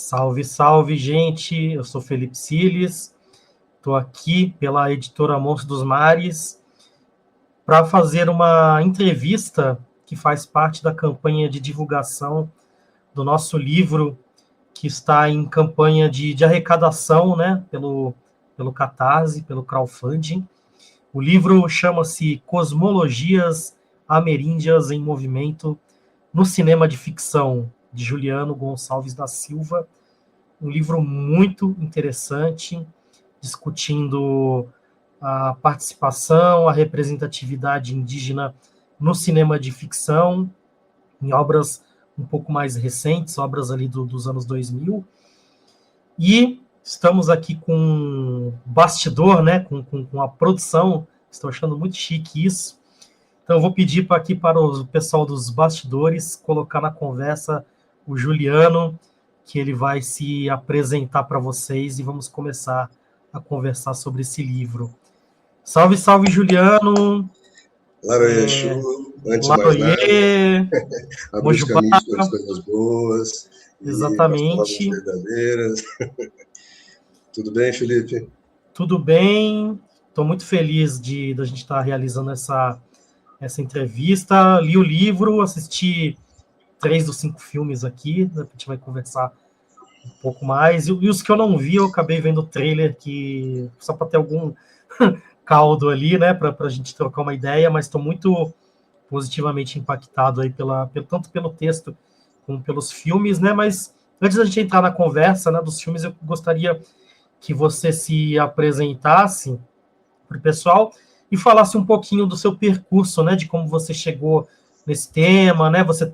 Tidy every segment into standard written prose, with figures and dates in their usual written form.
Salve, salve, gente! Eu sou Felipe Siles, estou aqui pela editora Monstro dos Mares para fazer uma entrevista que faz parte da campanha de divulgação do nosso livro, que está em campanha de arrecadação, né, pelo Catarse, pelo crowdfunding. O livro chama-se Cosmologias Ameríndias em Movimento no Cinema de Ficção, de Juliano Gonçalves da Silva. Um livro muito interessante, discutindo a participação, a representatividade indígena no cinema de ficção, em obras um pouco mais recentes, obras ali dos anos 2000. E estamos aqui com um bastidor, né, com a produção, estou achando muito chique isso. Então eu vou pedir aqui para o pessoal dos bastidores colocar na conversa o Juliano, que ele vai se apresentar para vocês e vamos começar a conversar sobre esse livro. Salve, salve, Juliano! Laroie, antes de mais nada, abrir os caminhos para as coisas boas. Exatamente. E as palavras verdadeiras. Tudo bem, Felipe? Tudo bem. Estou muito feliz da gente estar realizando essa entrevista. Li o livro, assisti 3 dos 5 filmes aqui, né, a gente vai conversar um pouco mais. E os que eu não vi, eu acabei vendo o trailer, que só para ter algum caldo ali, né, para a gente trocar uma ideia, mas estou muito positivamente impactado aí tanto pelo texto como pelos filmes, né? Mas antes da gente entrar na conversa, né, dos filmes, eu gostaria que você se apresentasse para o pessoal e falasse um pouquinho do seu percurso, né, de como você chegou nesse tema, né? Você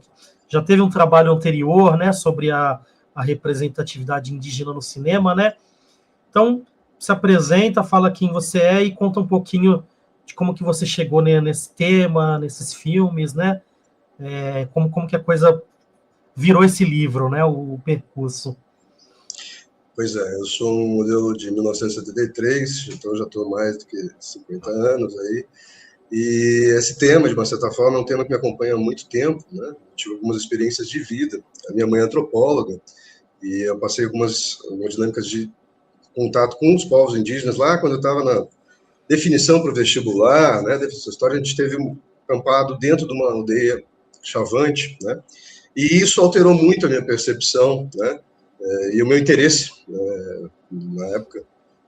já teve um trabalho anterior, né, sobre a representatividade indígena no cinema, né? Então, se apresenta, fala quem você é e conta um pouquinho de como que você chegou nesse tema, nesses filmes, né? Como que a coisa virou esse livro, né? O percurso. Pois é, eu sou um modelo de 1973, então já estou mais do que 50 anos aí. E esse tema, de uma certa forma, é um tema que me acompanha há muito tempo, né? Tive algumas experiências de vida. A minha mãe é antropóloga e eu passei algumas dinâmicas de contato com os povos indígenas lá quando eu estava na definição para o vestibular, né? Dessa história, a gente teve um acampado dentro de uma aldeia Chavante, né? E isso alterou muito a minha percepção, né? E o meu interesse, na época,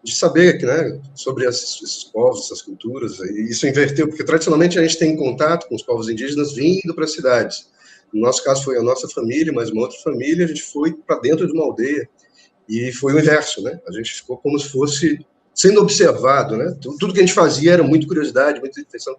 de saber, né, sobre esses povos, essas culturas. E isso inverteu, porque tradicionalmente a gente tem contato com os povos indígenas vindo para as cidades. No nosso caso foi a nossa família, mas uma outra família, a gente foi para dentro de uma aldeia. E foi o inverso, né? A gente ficou como se fosse sendo observado, né? Tudo que a gente fazia era muita curiosidade, muita intenção.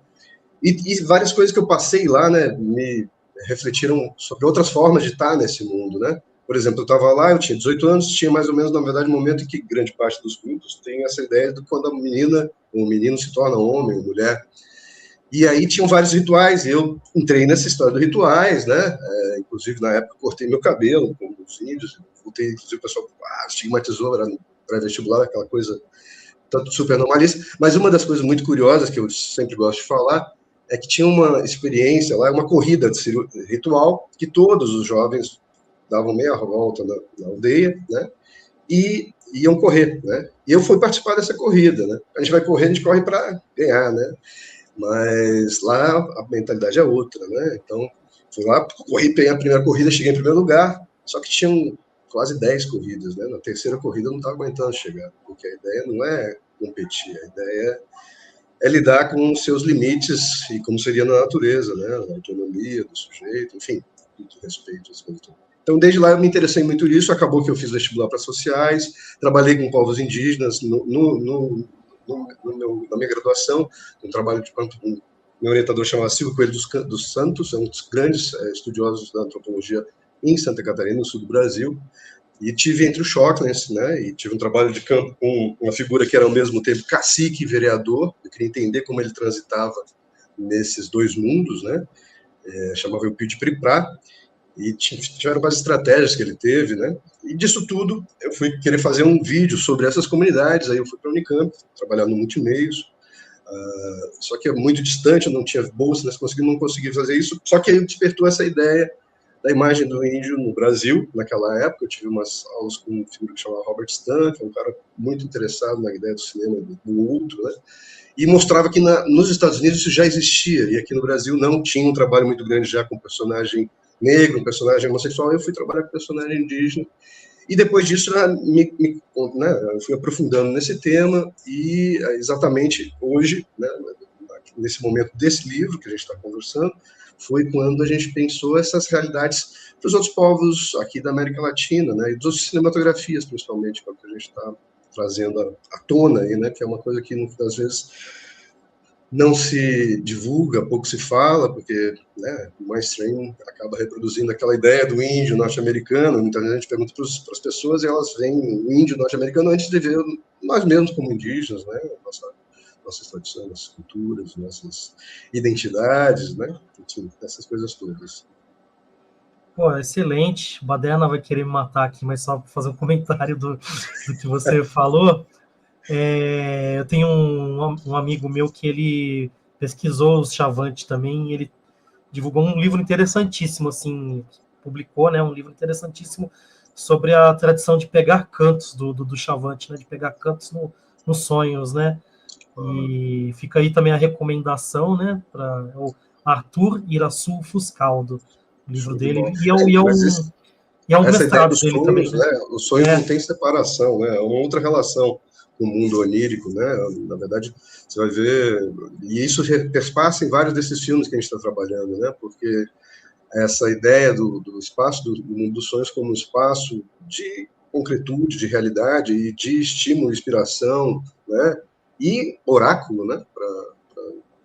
E várias coisas que eu passei lá, né, me refletiram sobre outras formas de estar nesse mundo, né? Por exemplo, eu estava lá, eu tinha 18 anos, tinha mais ou menos, na verdade, um momento em que grande parte dos grupos tem essa ideia de quando a menina ou o menino se torna homem ou mulher. E aí tinham vários rituais, e eu entrei nessa história dos rituais, né? Inclusive, na época, cortei meu cabelo, como os índios, voltei, inclusive, o pessoal estigmatizou, era pré-vestibular, aquela coisa tanto super normalista. Mas uma das coisas muito curiosas, que eu sempre gosto de falar, é que tinha uma experiência lá, uma corrida ritual, que todos os jovens davam meia volta na aldeia, né? E iam correr, né? E eu fui participar dessa corrida, né? A gente vai correr, a gente corre para ganhar, né? Mas lá a mentalidade é outra, né? Então, fui lá, corri, peguei a primeira corrida, cheguei em primeiro lugar, só que tinham quase 10 corridas, né? Na terceira corrida eu não estava aguentando chegar, porque a ideia não é competir, a ideia é lidar com os seus limites e como seria na natureza, né? A autonomia do sujeito, enfim, tudo respeito às coisas. Então, desde lá eu me interessei muito nisso, acabou que eu fiz vestibular para sociais, trabalhei com povos indígenas na minha graduação, um trabalho de um meu orientador chamado Silvio Coelho dos Santos, é um dos grandes estudiosos da antropologia em Santa Catarina, no sul do Brasil, e tive entre os Chocklins, né, e tive um trabalho de campo com uma figura que era ao mesmo tempo cacique e vereador, eu queria entender como ele transitava nesses dois mundos, né, chamava o Pio de Priprá, e tiveram várias estratégias que ele teve, né? E disso tudo, eu fui querer fazer um vídeo sobre essas comunidades, aí eu fui para a Unicamp, trabalhar no Multimeios, só que é muito distante, eu não tinha bolsa, não consegui fazer isso, só que aí despertou essa ideia da imagem do índio no Brasil, naquela época. Eu tive umas aulas com um figura que chama Robert Stan, que é um cara muito interessado na ideia do cinema do outro, né? E mostrava que nos Estados Unidos isso já existia, e aqui no Brasil não. Tinha um trabalho muito grande já com personagem negro, um personagem homossexual. Eu fui trabalhar com personagem indígena, e depois disso eu fui aprofundando nesse tema, e exatamente hoje, né, nesse momento desse livro que a gente está conversando, foi quando a gente pensou essas realidades para os outros povos aqui da América Latina, né, e das cinematografias, principalmente, que é o que a gente está trazendo à tona aí, né, que é uma coisa que às vezes não se divulga, pouco se fala, porque, né, o mainstream acaba reproduzindo aquela ideia do índio norte-americano. Muitas vezes a gente pergunta para as pessoas e elas veem o índio norte-americano antes de ver nós mesmos como indígenas, né, nossas tradições, nossas culturas, nossas identidades, né, enfim, essas coisas todas. Pô, excelente. Baderna vai querer me matar aqui, mas só para fazer um comentário do que você falou. Eu tenho um amigo meu que ele pesquisou os Chavante também, e ele divulgou um livro interessantíssimo, assim, publicou, né, um livro interessantíssimo sobre a tradição de pegar cantos do Chavante, né, de pegar cantos nos sonhos, né, e fica aí também a recomendação, né, para o Arthur Iraçu Fuscaldo, o livro dele, e é um essa ideia mestrado dos dele sonhos, também, né? Os sonhos não tem separação, né? É uma outra relação com o mundo onírico, né? Na verdade, você vai ver, e isso perpassa em vários desses filmes que a gente está trabalhando, né? Porque essa ideia do espaço, do mundo dos sonhos como um espaço de concretude, de realidade e de estímulo, inspiração, né? E oráculo, né? Para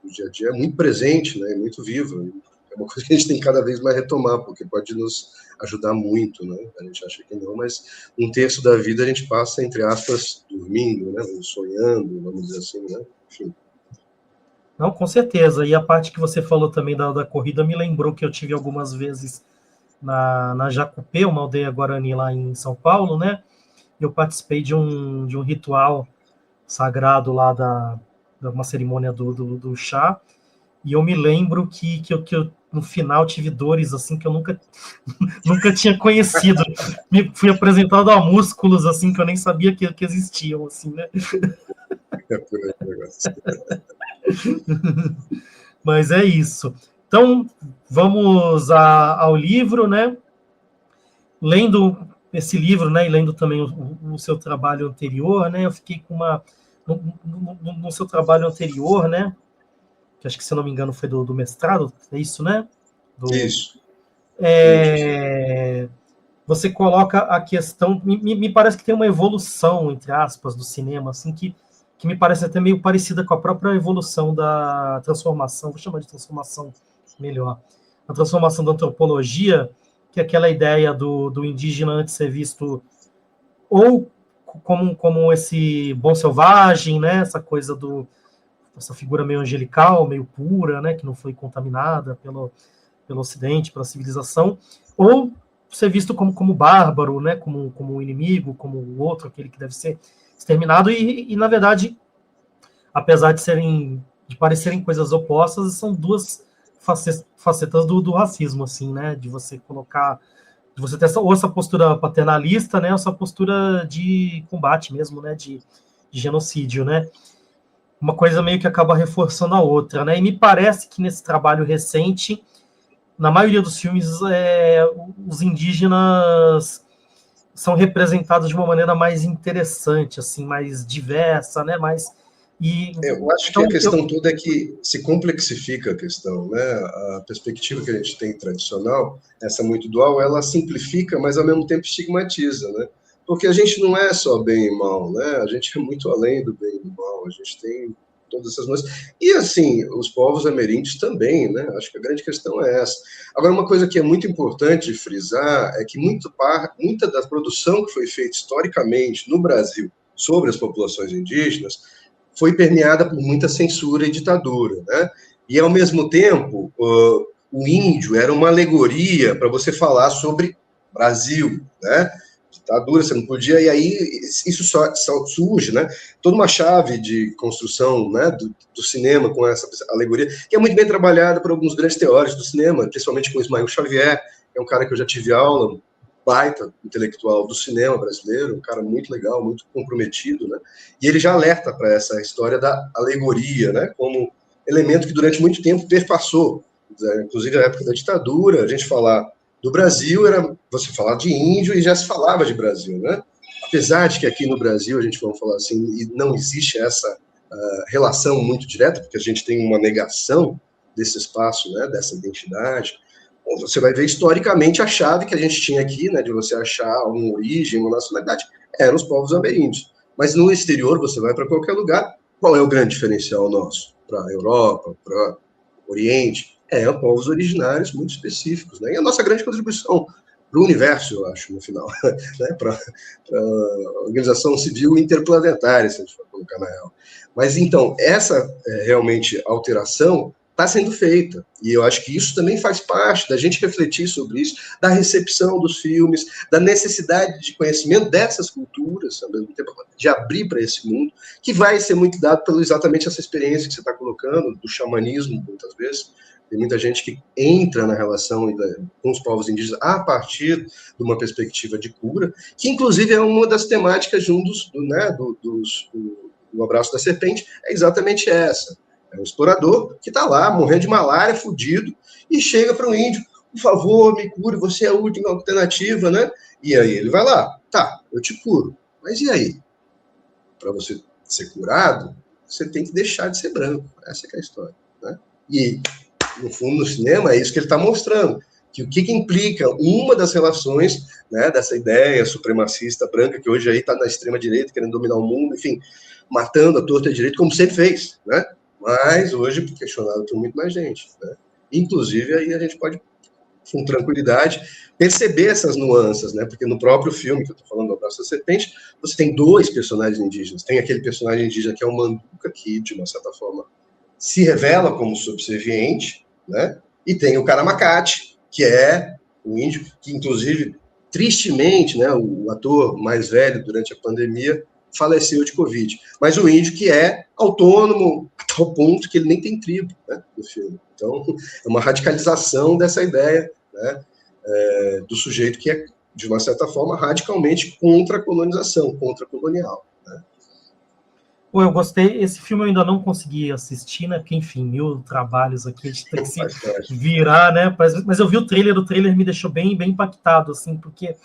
o dia a dia é muito presente, né? É muito vivo. É uma coisa que a gente tem que cada vez mais retomar, porque pode nos ajudar muito, né? A gente acha que não, mas um terço da vida a gente passa, entre aspas, dormindo, né? Ou sonhando, vamos dizer assim, né? Enfim. Não, com certeza. E a parte que você falou também da corrida me lembrou que eu tive algumas vezes na Jacupê, uma aldeia guarani lá em São Paulo, né? Eu participei de um ritual sagrado lá da uma cerimônia do chá, e eu me lembro que eu no final tive dores assim que eu nunca tinha conhecido. Fui apresentado a músculos assim que eu nem sabia que existiam, assim, né? É por aí o negócio. Mas é isso. Então, vamos ao livro, né? Lendo esse livro, né, e lendo também o seu trabalho anterior, né, eu fiquei com uma... No seu trabalho anterior, né, que acho que, se eu não me engano, foi do mestrado, é isso, né? Isso. Você coloca a questão... Me parece que tem uma evolução, entre aspas, do cinema, assim, que me parece até meio parecida com a própria evolução da transformação, vou chamar de transformação melhor, a transformação da antropologia, que é aquela ideia do indígena antes ser visto ou como esse bom selvagem, né, essa coisa essa figura meio angelical, meio pura, né, que não foi contaminada pelo Ocidente, pela civilização, ou ser visto como bárbaro, né, como um inimigo, como o outro, aquele que deve ser exterminado, e na verdade, apesar de parecerem coisas opostas, são duas facetas do racismo, assim, né, de você ter essa postura paternalista, né, ou essa postura de combate mesmo, né, de genocídio, né, uma coisa meio que acaba reforçando a outra, né, e me parece que nesse trabalho recente, na maioria dos filmes, os indígenas são representados de uma maneira mais interessante, assim, mais diversa, né, Eu acho que a questão toda é que se complexifica a questão, né? A perspectiva que a gente tem tradicional, essa muito dual, ela simplifica, mas ao mesmo tempo estigmatiza, né? Porque a gente não é só bem e mal, né? A gente é muito além do bem e do mal. A gente tem todas essas coisas. E assim, os povos ameríndios também, né? Acho que a grande questão é essa. Agora, uma coisa que é muito importante frisar é que muita da produção que foi feita historicamente no Brasil sobre as populações indígenas foi permeada por muita censura e ditadura, né? E, ao mesmo tempo, o índio era uma alegoria para você falar sobre Brasil, né? Ditadura, você não podia, e aí isso só surge, né? Toda uma chave de construção, né, do cinema com essa alegoria, que é muito bem trabalhada por alguns grandes teóricos do cinema, principalmente com Ismael Xavier, é um cara que eu já tive aula, um baita intelectual do cinema brasileiro, um cara muito legal, muito comprometido, né? E ele já alerta para essa história da alegoria, né? Como elemento que durante muito tempo perpassou, inclusive na época da ditadura, a gente falar do Brasil era você falar de índio e já se falava de Brasil, né? Apesar de que aqui no Brasil, a gente vamos falar assim, não existe essa relação muito direta, porque a gente tem uma negação desse espaço, né, dessa identidade. Você vai ver historicamente a chave que a gente tinha aqui, né, de você achar uma origem, uma nacionalidade, eram os povos ameríndios. Mas no exterior, você vai para qualquer lugar, qual é o grande diferencial nosso? Para a Europa, para o Oriente, povos originários muito específicos, né? E a nossa grande contribuição para o universo, eu acho, no final, né? Para a organização civil interplanetária, se a gente for colocar na real. Mas, então, essa realmente alteração está sendo feita, e eu acho que isso também faz parte da gente refletir sobre isso, da recepção dos filmes, da necessidade de conhecimento dessas culturas, ao mesmo tempo, de abrir para esse mundo, que vai ser muito dado pelo exatamente essa experiência que você está colocando, do xamanismo, muitas vezes. Tem muita gente que entra na relação com os povos indígenas a partir de uma perspectiva de cura, que inclusive é uma das temáticas juntos do Abraço da Serpente, é exatamente essa. É um explorador que está lá, morrendo de malária, fudido, e chega para o índio, por favor, me cure, você é a última alternativa, né? E aí ele vai lá, tá, eu te curo. Mas e aí? Para você ser curado, você tem que deixar de ser branco. Essa é a história, né? E, no fundo, no cinema, é isso que ele está mostrando. Que o que implica uma das relações, né, dessa ideia supremacista branca, que hoje aí está na extrema-direita, querendo dominar o mundo, enfim, matando a torta direita, como sempre fez, né? Mas hoje questionado por muito mais gente, né? Inclusive, aí a gente pode, com tranquilidade, perceber essas nuances, né? Porque no próprio filme que eu estou falando, do Abraço da Serpente, você tem dois personagens indígenas. Tem aquele personagem indígena que é o Manduca, que, de uma certa forma, se revela como subserviente, né? E tem o Karamacate, que é o índio, que, inclusive, tristemente, né, o ator mais velho durante a pandemia faleceu de Covid. Mas o índio que é autônomo a tal ponto que ele nem tem tribo, né, no filme. Então, é uma radicalização dessa ideia, né, do sujeito que é, de uma certa forma, radicalmente contra a colonização, contra a colonial. Né. Pô, eu gostei. Esse filme eu ainda não consegui assistir, né? Porque, enfim, mil trabalhos aqui, a gente tem que se virar, né? Mas eu vi o trailer me deixou bem, bem impactado, assim, porque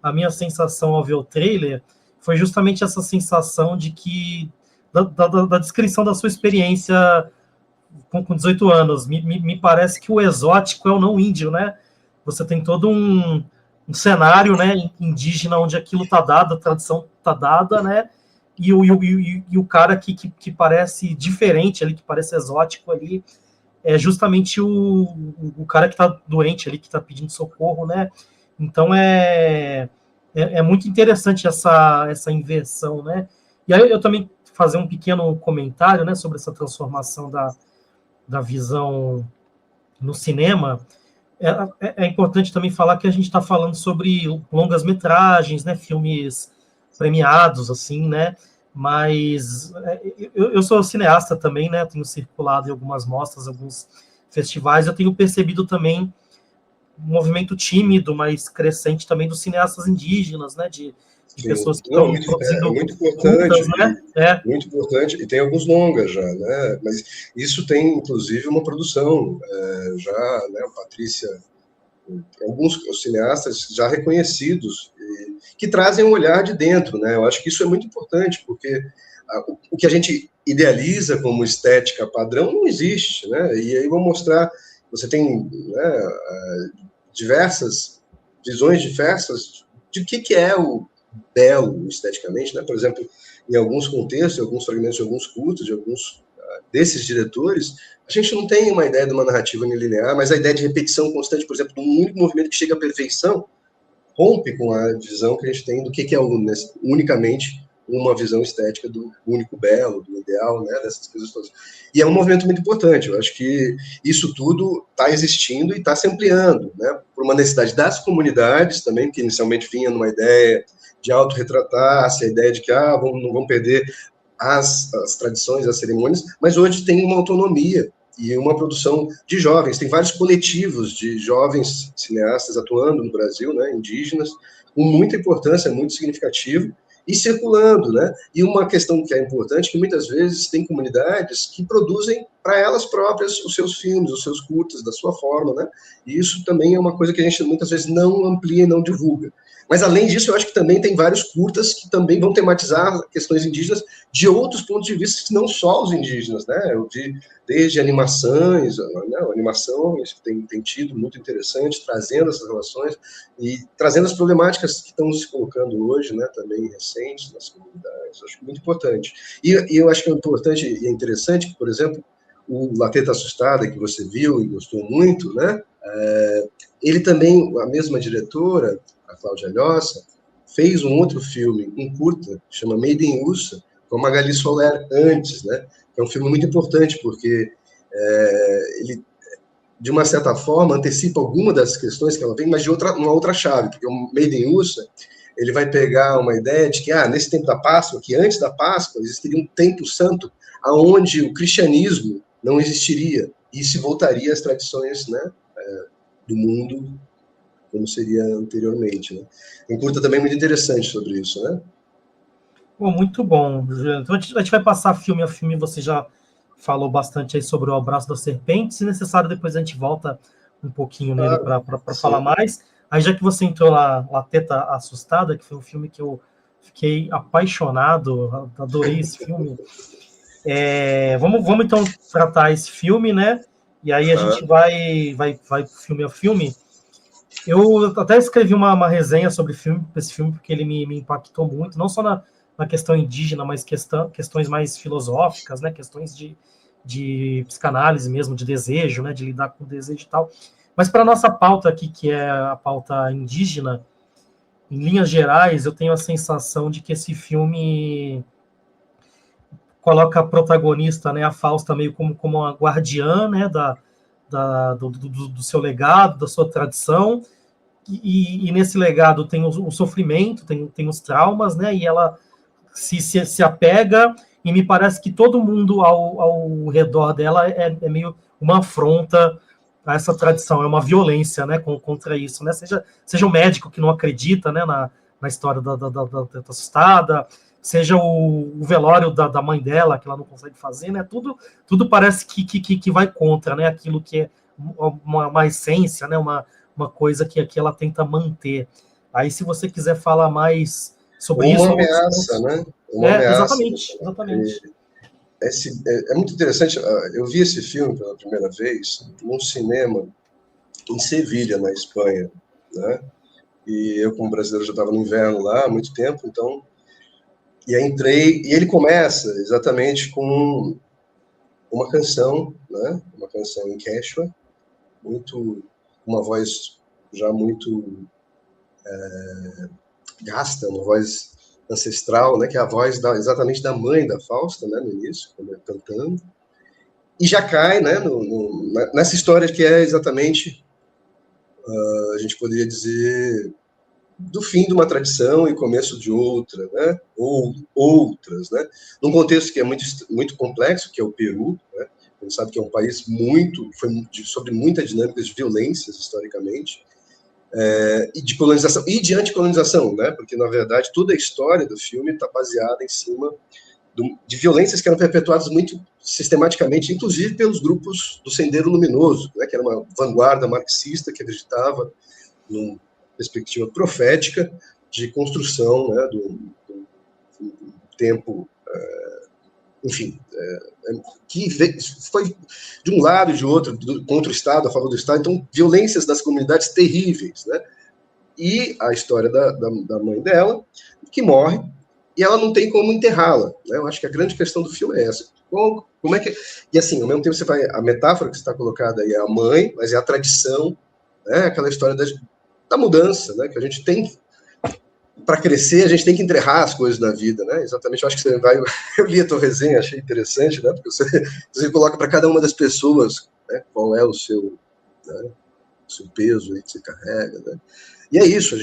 a minha sensação ao ver o trailer foi justamente essa sensação de que da descrição da sua experiência com 18 anos. Me parece que o exótico é o não índio, né? Você tem todo um cenário, né, indígena onde aquilo está dado, a tradição está dada, né? E o cara que parece diferente ali, que parece exótico ali, é justamente o cara que está doente ali, que está pedindo socorro, né? Então é muito interessante essa inversão, né? E aí eu também fazer um pequeno comentário, né, sobre essa transformação da visão no cinema. É importante também falar que a gente está falando sobre longas metragens, né, filmes premiados, assim, né? Mas eu sou cineasta também, né? Tenho circulado em algumas mostras, alguns festivais. Eu tenho percebido também um movimento tímido, mas crescente também dos cineastas indígenas, né? De pessoas que estão produzindo muito importante, curtas, né? Muito importante, e tem alguns longas já, né? Mas isso tem, inclusive, uma produção já, né? Patrícia, alguns cineastas já reconhecidos, que trazem um olhar de dentro, né? Eu acho que isso é muito importante, porque o que a gente idealiza como estética padrão não existe, né? E aí vou mostrar, você tem, né, diversas visões diversas de que é o belo esteticamente, né? Por exemplo, em alguns contextos, em alguns fragmentos, de alguns cultos, de alguns desses diretores, a gente não tem uma ideia de uma narrativa linear, mas a ideia de repetição constante, por exemplo, de um único movimento que chega à perfeição, rompe com a visão que a gente tem do que é unicamente uma visão estética do único belo, do ideal, né, dessas coisas todas. E é um movimento muito importante. Eu acho que isso tudo está existindo e está se ampliando, né, por uma necessidade das comunidades também, que inicialmente vinha numa ideia de autorretratar-se, a ideia de que não vamos perder as tradições, as cerimônias, mas hoje tem uma autonomia e uma produção de jovens. Tem vários coletivos de jovens cineastas atuando no Brasil, né, indígenas, com muita importância, muito significativo, e circulando, né? E uma questão que é importante, que muitas vezes tem comunidades que produzem para elas próprias os seus filmes, os seus curtas, da sua forma, né? E isso também é uma coisa que a gente muitas vezes não amplia e não divulga. Mas, além disso, eu acho que também tem vários curtas que também vão tematizar questões indígenas de outros pontos de vista, que não só os indígenas, né? Desde animações, né? A animação tem tido muito interessante, trazendo essas relações e trazendo as problemáticas que estão se colocando hoje, né? Também recentes nas comunidades. Acho muito importante. E eu acho que é importante e é interessante que, por exemplo, o La Teta Assustada, que você viu e gostou muito, né? Ele também, a mesma diretora, a Cláudia Lhossa, fez um outro filme, um curta, que chama Made in USA, com a Magali Soler antes, né? É um filme muito importante, porque ele, de uma certa forma, antecipa alguma das questões que ela tem, mas de uma outra chave, porque o Made in USA, ele vai pegar uma ideia de que, nesse tempo da Páscoa, que antes da Páscoa, existiria um tempo santo, onde o cristianismo não existiria, e se voltaria às tradições, né, do mundo, como seria anteriormente, né? Um curta também muito interessante sobre isso, né? Pô, muito bom, Juliano. Então a gente vai passar filme a filme, você já falou bastante aí sobre O Abraço da Serpente, se necessário depois a gente volta um pouquinho nele para falar mais. Aí já que você entrou lá, La Teta Assustada, que foi um filme que eu fiquei apaixonado, adorei esse filme. Vamos então tratar esse filme, né? E aí a gente vai filme a filme. Eu até escrevi uma resenha sobre esse filme, porque ele me impactou muito, não só na questão indígena, mas questões mais filosóficas, né? Questões de psicanálise mesmo, de desejo, né? De lidar com o desejo e tal. Mas para a nossa pauta aqui, que é a pauta indígena, em linhas gerais, eu tenho a sensação de que esse filme coloca a protagonista, né, a Fausta, meio como uma guardiã, né, do seu legado, da sua tradição, e nesse legado tem o sofrimento, tem os traumas, né, e ela se apega, e me parece que todo mundo ao redor dela é meio uma afronta a essa tradição, é uma violência, né, contra isso, né, seja o médico que não acredita, né, na história da assustada, seja o velório da mãe dela, que ela não consegue fazer, né? Tudo parece que vai contra, né? Aquilo que é uma essência, né? Uma coisa que ela tenta manter. Aí, se você quiser falar mais sobre isso... Uma ameaça, né? Uma ameaça. Exatamente. É muito interessante. Eu vi esse filme pela primeira vez num cinema em Sevilha, na Espanha, né? E eu, como brasileiro, já estava no inverno lá há muito tempo, então... E aí entrei, e ele começa exatamente com uma canção, né? Uma canção em quechua, uma voz já muito gasta, uma voz ancestral, né? Que é a voz exatamente da mãe da Fausta, né? No início, quando ele cantando. E já cai, né? Nessa história que é exatamente, a gente poderia dizer, do fim de uma tradição e começo de outra, né? Ou outras, né? Num contexto que é muito complexo, que é o Peru, né? A gente sabe que é um país sobre muitas dinâmicas de violências historicamente, e de colonização e de anticolonização, né? Porque na verdade toda a história do filme está baseada em cima de violências que eram perpetuadas muito sistematicamente, inclusive pelos grupos do Sendeiro Luminoso, né? Que era uma vanguarda marxista que acreditava numa perspectiva profética de construção, né, do tempo, enfim, que foi de um lado e de outro, contra o Estado, a favor do Estado, então violências das comunidades terríveis, né? E a história da mãe dela, que morre, e ela não tem como enterrá-la, né? Eu acho que a grande questão do filme é essa. Como é que... E assim, ao mesmo tempo a metáfora que está colocada aí é a mãe, mas é a tradição, né? Aquela história da mudança, né? Que a gente tem, para crescer, a gente tem que enterrar as coisas da vida, né? Exatamente, eu acho que você vai... Eu li a tua resenha, achei interessante, né? Porque você coloca para cada uma das pessoas, né, qual é o seu peso aí que você carrega, né? E é isso,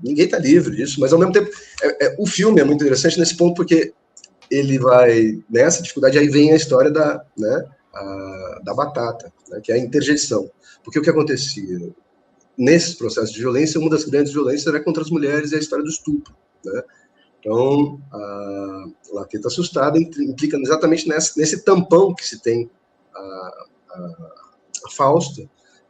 ninguém está livre disso, mas ao mesmo tempo, o filme é muito interessante nesse ponto, porque ele vai, nessa dificuldade, aí vem a história da batata, né, que é a interjeição. Porque o que acontecia? Nesses processos de violência, uma das grandes violências era contra as mulheres e a história do estupro, né? Então, a lateta assustada implica exatamente nesse tampão que se tem a Fausta,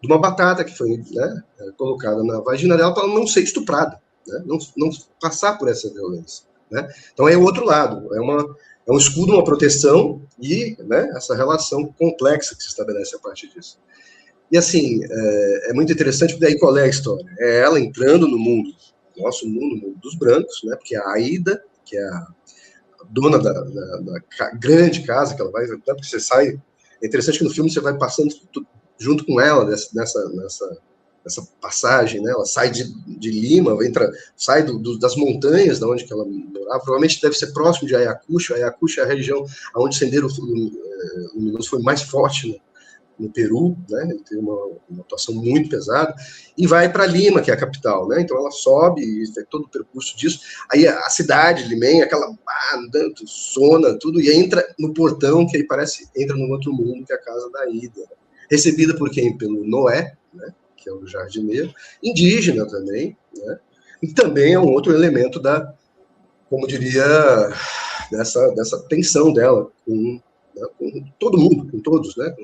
de uma batata que foi, né, colocada na vagina dela para ela não ser estuprada, né, não passar por essa violência, né? Então é o outro lado, é um escudo, uma proteção e, né, essa relação complexa que se estabelece a partir disso. E assim, é muito interessante, porque daí qual é a história? É ela entrando no mundo, nosso mundo, o mundo dos brancos, né? Porque a Aida, que é a dona da grande casa que ela vai, né? Porque você sai, é interessante que no filme você vai passando junto com ela nessa passagem, né? Ela sai de Lima, sai das montanhas da onde que ela morava, provavelmente deve ser próximo de Ayacucho. Ayacucho é a região onde o Sendero Luminoso foi mais forte no Peru, né? Ele tem uma atuação muito pesada, e vai para Lima, que é a capital, né? Então ela sobe e faz todo o percurso disso. Aí a cidade, Limem, aquela andando, zona, tudo, e entra no portão, que aí entra num outro mundo, que é a casa da Ida. Recebida por quem? Pelo Noé, né? Que é o jardineiro, indígena também, né? E também é um outro elemento como diria, dessa tensão dela com todo mundo, com todos, né?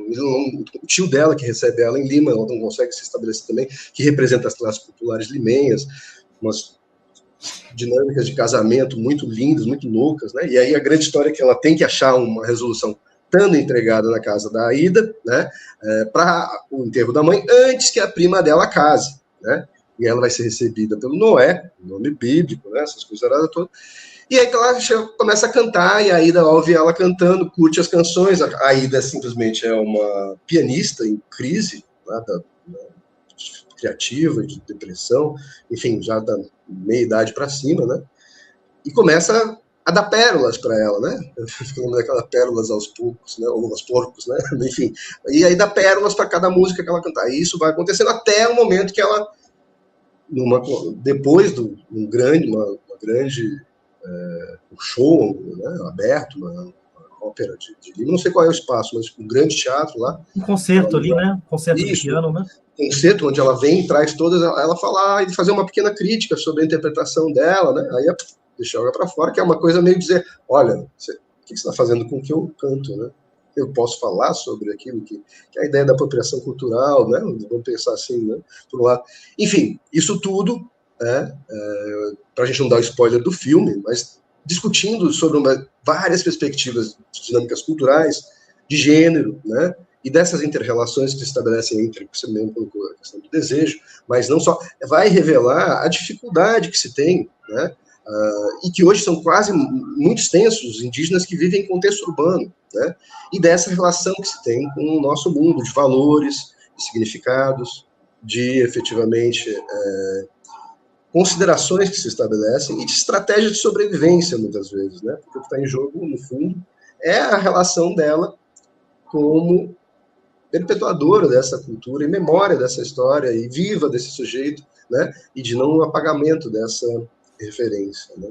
O tio dela que recebe ela em Lima, ela não consegue se estabelecer também, que representa as classes populares limenhas, umas dinâmicas de casamento muito lindas, muito loucas, né? E aí a grande história é que ela tem que achar uma resolução estando entregada na casa da Aida, né? Para o enterro da mãe, antes que a prima dela case, né? E ela vai ser recebida pelo Noé, nome bíblico, né? Essas coisas todas. E aí ela começa a cantar, e a Aida ouve ela cantando, curte as canções. A Aida simplesmente é uma pianista em crise, né, criativa, de depressão, enfim, já da meia idade para cima, né? E começa a dar pérolas para ela, né? Ficando daquelas pérolas aos poucos, né? Ou aos porcos, né? Enfim. E aí dá pérolas para cada música que ela cantar. E isso vai acontecendo até o momento que ela, depois de uma grande um show, né, aberto, uma ópera de Lima, não sei qual é o espaço, mas um grande teatro lá. Um concerto ali, né? Concerto de piano, né? Concerto onde ela vem e traz todas, ela falar e fazer uma pequena crítica sobre a interpretação dela, né? Aí deixa ela para fora, que é uma coisa meio dizer, olha, o que você está fazendo com o que eu canto, né? Eu posso falar sobre aquilo que é a ideia da apropriação cultural, né? Vamos pensar assim, né? Por um lado. Enfim, isso tudo, para a gente não dar o spoiler do filme, mas discutindo sobre várias perspectivas de dinâmicas culturais, de gênero, né? E dessas interrelações que se estabelecem entre, você mesmo colocou a questão do desejo, mas não só, vai revelar a dificuldade que se tem, né? E que hoje são quase muito extensos, indígenas que vivem em contexto urbano, né? E dessa relação que se tem com o nosso mundo, de valores, de significados, de efetivamente considerações que se estabelecem e de estratégias de sobrevivência, muitas vezes, né? Porque o que está em jogo, no fundo, é a relação dela como perpetuadora dessa cultura e memória dessa história e viva desse sujeito, né? E de não apagamento dessa referência, né?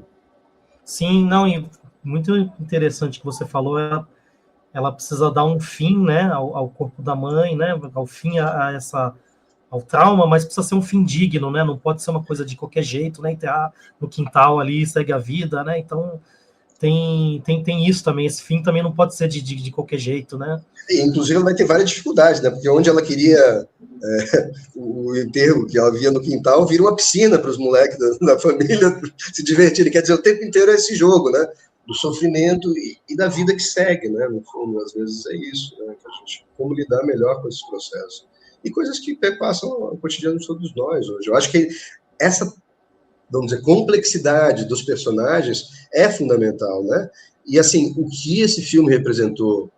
Sim, não, e muito interessante que você falou, ela precisa dar um fim, né, ao corpo da mãe, né, ao fim ao trauma, mas precisa ser um fim digno, né, não pode ser uma coisa de qualquer jeito, né, enterrar no quintal ali, segue a vida, né, então tem isso também, esse fim também não pode ser de qualquer jeito, né. E, inclusive, ela vai ter várias dificuldades, né, porque onde ela queria o enterro que ela via no quintal vira uma piscina para os moleques da família se divertirem. Quer dizer, o tempo inteiro é esse jogo, né? Do sofrimento e da vida que segue, né? No fundo, às vezes é isso, né? Que a gente, como lidar melhor com esses processos. E coisas que perpassam o cotidiano de todos nós hoje. Eu acho que essa, vamos dizer, complexidade dos personagens é fundamental, né? E, assim, o que esse filme representou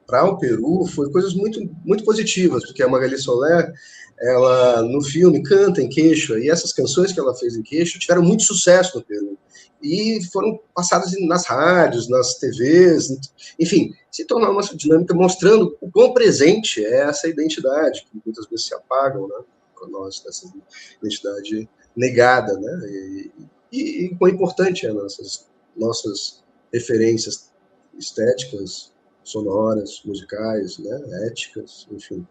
para o Peru foi coisas muito, muito positivas, porque a Magali Soler, ela no filme canta em quechua, e essas canções que ela fez em quechua tiveram muito sucesso no Peru, e foram passadas nas rádios, nas TVs, enfim, se tornou uma dinâmica mostrando o quão presente é essa identidade, que muitas vezes se apagam, né, para nós, dessa identidade negada, né, e quão importante é nossas referências estéticas, sonoras, musicais, né, éticas, enfim.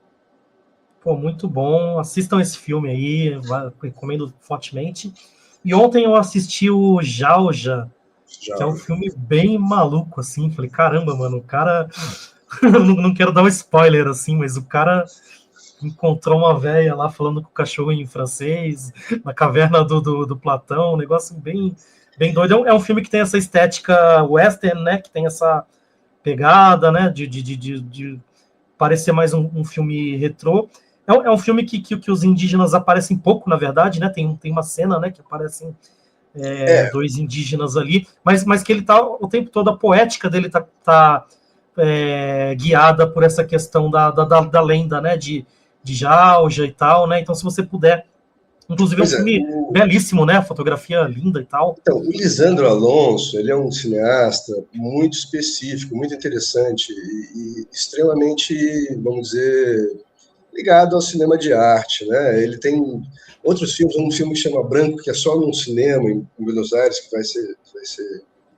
Pô, muito bom. Assistam esse filme aí, recomendo fortemente. E ontem eu assisti o Jauja, Já, que é um filme bem maluco, assim. Falei, caramba, mano, o cara. Não quero dar um spoiler, assim, mas o cara encontrou uma velha lá falando com o cachorro em francês, na caverna do Platão, um negócio bem doido. É um filme que tem essa estética western, né? Que tem essa pegada, né? De parecer mais um filme retrô. É um filme que os indígenas aparecem pouco, na verdade, né? Tem uma cena, né, que aparecem dois indígenas ali, mas que ele tá o tempo todo, a poética dele tá guiada por essa questão da lenda, né? De Jauja e tal, né? Então, se você puder. Inclusive, é um pois é, filme belíssimo, né? A fotografia linda e tal. então, o Lisandro Alonso, ele é um cineasta muito específico, muito interessante e extremamente, vamos dizer, ligado ao cinema de arte, né? Ele tem outros filmes, um filme que chama Branco, que é só num cinema em Buenos Aires, que vai ser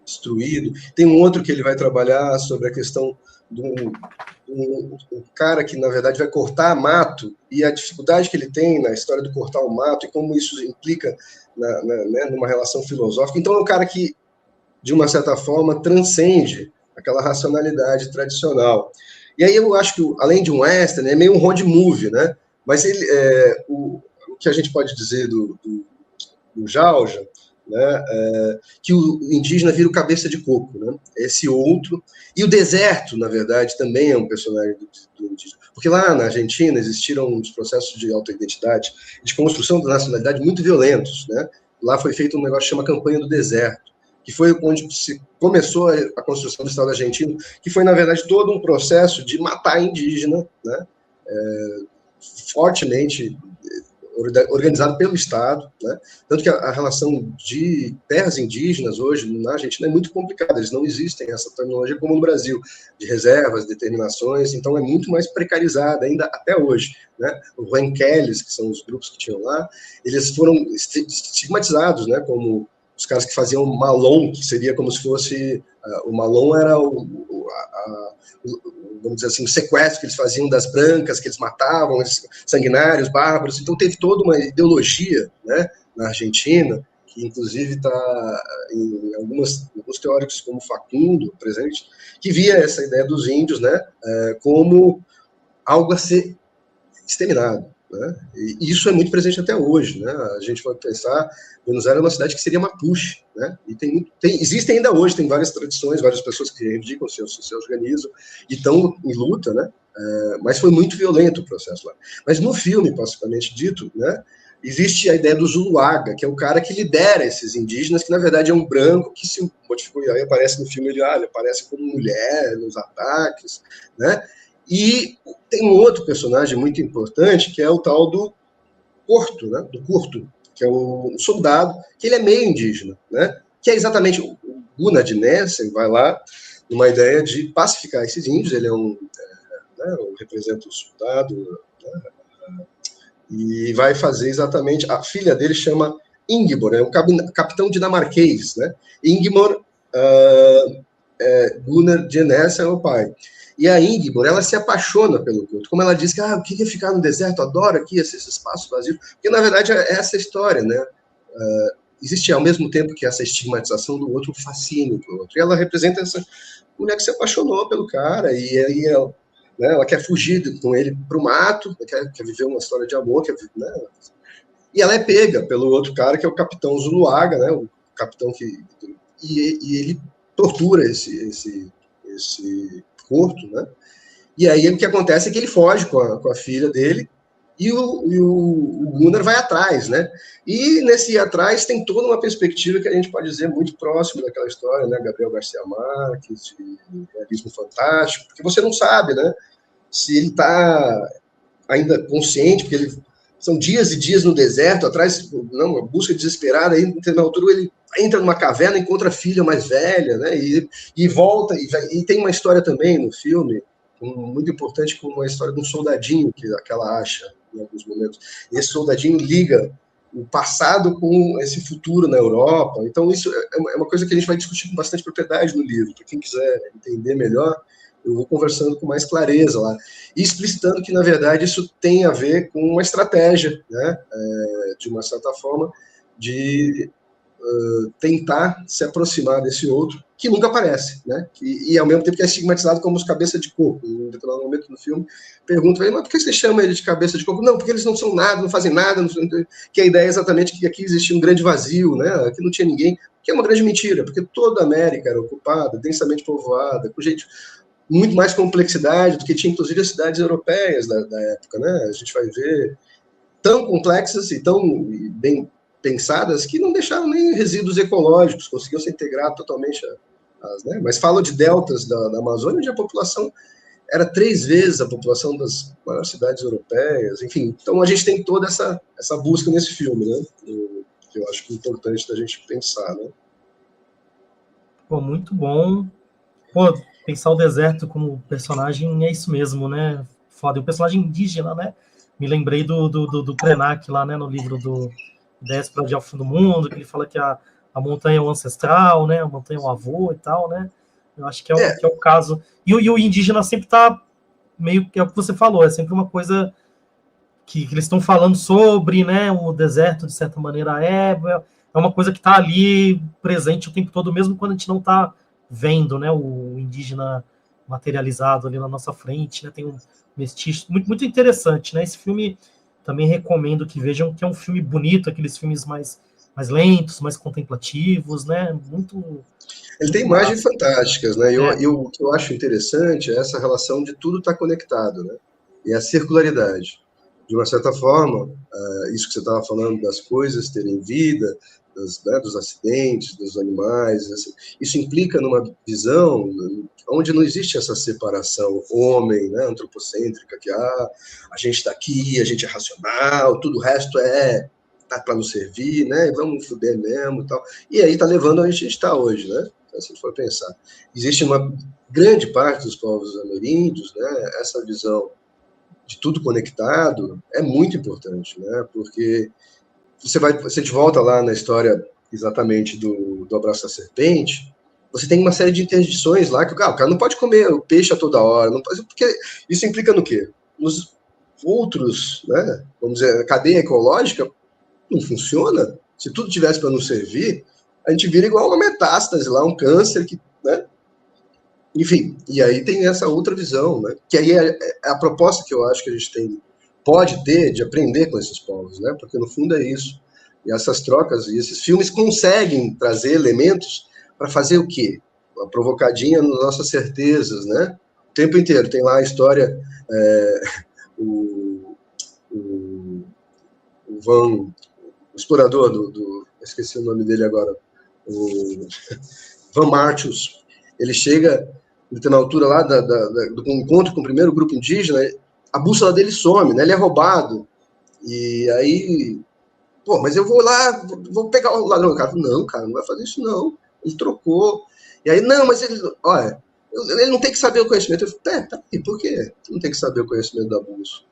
destruído. Tem um outro que ele vai trabalhar sobre a questão de um cara que, na verdade, vai cortar mato e a dificuldade que ele tem na história do cortar o mato e como isso implica né, numa relação filosófica. Então, é um cara que, de uma certa forma, transcende aquela racionalidade tradicional. E aí eu acho que, além de um western, é meio um road movie, né? Mas ele, o que a gente pode dizer do Jauja, né, que o indígena vira o cabeça de coco, né? Esse outro. E o deserto, na verdade, também é um personagem do indígena. Porque lá na Argentina existiram uns processos de autoidentidade, de construção da nacionalidade muito violentos, né? Lá foi feito um negócio que chama Campanha do Deserto, que foi onde se começou a construção do Estado argentino, que foi, na verdade, todo um processo de matar indígena, né? Fortemente organizado pelo Estado, né? Tanto que a relação de terras indígenas hoje na Argentina é muito complicada, eles não existem essa terminologia como no Brasil, de reservas, determinações, então é muito mais precarizada ainda até hoje, né? Os Huenqueles, que são os grupos que tinham lá, eles foram estigmatizados, né, como os caras que faziam malon, que seria como se fosse, o malon era vamos dizer assim, o sequestro que eles faziam das brancas, que eles matavam, eles, sanguinários, bárbaros. Então teve toda uma ideologia, né, na Argentina, que inclusive está em alguns teóricos como Facundo, presente, que via essa ideia dos índios, né, como algo a ser exterminado. Né? E isso é muito presente até hoje. Né? A gente pode pensar, Buenos Aires é uma cidade que seria Mapuche. Né? E existem ainda hoje, tem várias tradições, várias pessoas que reivindicam, se organizam e estão em luta, né? Mas foi muito violento o processo lá. Mas no filme, possivelmente dito, né, existe a ideia do Zuluaga, que é o cara que lidera esses indígenas, que na verdade é um branco que se modificou, e aí aparece no filme, ele aparece como mulher nos ataques, né? E tem um outro personagem muito importante, que é o tal do Curto, né? Do Curto, que é um soldado, que ele é meio indígena, né? Que é exatamente o Gunnar de Nessen vai lá numa ideia de pacificar esses índios, ele é representa o soldado, né? E vai fazer exatamente, a filha dele chama Ingmor, é um capitão dinamarquês, né? Ingmor Gunnar de Nessen é o pai. E a Ingmor, ela se apaixona pelo Curto. Como ela diz que eu queria ficar no deserto, adoro aqui esse espaço vazio. Porque, na verdade, é essa história, né? Existe, ao mesmo tempo que essa estigmatização do outro, um fascínio pelo outro. E ela representa essa mulher que se apaixonou pelo cara e aí ela quer fugir com ele para o mato, quer viver uma história de amor, né? E ela é pega pelo outro cara, que é o capitão Zuluaga, né? O capitão que... E ele tortura esse Curto, né? E aí o que acontece é que ele foge com a filha dele e o Gunnar vai atrás, né? E nesse ir atrás tem toda uma perspectiva que a gente pode dizer muito próximo daquela história, né? Gabriel Garcia Marques, de realismo fantástico, porque você não sabe, né? Se ele está ainda consciente, porque são dias e dias no deserto, atrás, uma busca desesperada, aí na altura ele entra numa caverna, encontra a filha mais velha, né? E volta, e tem uma história também no filme, muito importante, como uma história de um soldadinho que ela acha em alguns momentos. E esse soldadinho liga o passado com esse futuro na Europa. Então isso é uma coisa que a gente vai discutir com bastante propriedade no livro. Para quem quiser entender melhor, eu vou conversando com mais clareza lá, e explicitando que, na verdade, isso tem a ver com uma estratégia, né, de uma certa forma, de tentar se aproximar desse outro, que nunca aparece, né? E ao mesmo tempo que é estigmatizado como os cabeça de coco. Em determinado momento do filme, pergunta, mas por que você chama ele de cabeça de coco? Não, porque eles não são nada, não fazem nada, não, que a ideia é exatamente que aqui existia um grande vazio, né? Aqui não tinha ninguém, que é uma grande mentira, porque toda a América era ocupada, densamente povoada, com gente muito mais complexidade do que tinha, inclusive, as cidades europeias da época, né? A gente vai ver tão complexas e tão bem pensadas que não deixaram nem resíduos ecológicos, conseguiam se integrar totalmente né? Mas falo de deltas da Amazônia, onde a população era 3 vezes a população das maiores cidades europeias, enfim. Então a gente tem toda essa busca nesse filme, né? Que eu acho que é importante da gente pensar, né? Pô, muito bom. Pô, pensar o deserto como personagem é isso mesmo, né? Foda. E o personagem indígena, né? Me lembrei do Krenak lá, né? No livro do Desce para o Fim do Mundo, que ele fala que a montanha é o ancestral, né? A montanha é o avô e tal, né? Eu acho que é o caso. E o indígena sempre está meio que é o que você falou, é sempre uma coisa que eles estão falando sobre, né? O deserto, de certa maneira, é uma coisa que está ali presente o tempo todo, mesmo quando a gente não está vendo, né? O indígena materializado ali na nossa frente, né? Tem um mestiço muito, muito interessante, né? Esse filme também recomendo que vejam, que é um filme bonito, aqueles filmes mais lentos, mais contemplativos, né? Muito, Ele tem muito imagens massa. fantásticas, né? O que eu acho interessante é essa relação de tudo estar conectado, né? E a circularidade. De uma certa forma, isso que você estava falando das coisas terem vida, dos acidentes, dos animais, assim, isso implica numa visão onde não existe essa separação homem, né, antropocêntrica, que a gente está aqui, a gente é racional, tudo o resto tá para nos servir, né? Vamos fuder mesmo e tal. E aí está levando onde a gente está hoje, né? Se a gente for pensar. Existe uma grande parte dos povos ameríndios, né? Essa visão de tudo conectado é muito importante, né? Porque se a gente volta lá na história exatamente do abraço da serpente, você tem uma série de interdições lá que o cara não pode comer o peixe a toda hora, não pode, porque isso implica no quê? Nos outros, né? Vamos dizer, a cadeia ecológica não funciona. Se tudo tivesse para nos servir, a gente vira igual uma metástase lá, um câncer que, né? Enfim, e aí tem essa outra visão, né? Que aí é a proposta que eu acho que a gente pode ter de aprender com esses povos, né? Porque no fundo é isso. E essas trocas e esses filmes conseguem trazer elementos para fazer o quê? Uma provocadinha nas nossas certezas, né? O tempo inteiro. Tem lá a história, o Van, o explorador esqueci o nome dele agora, o Van Martius. Ele chega na altura lá do encontro com o primeiro grupo indígena, a bússola dele some, né? Ele é roubado. E aí, pô, mas eu vou lá, vou pegar o ladrão. O cara falou, não, cara, não vai fazer isso não. Ele trocou. E aí, não, mas ele, olha, ele não tem que saber o conhecimento. Eu falei, tá, e por quê? Não tem que saber o conhecimento da bússola.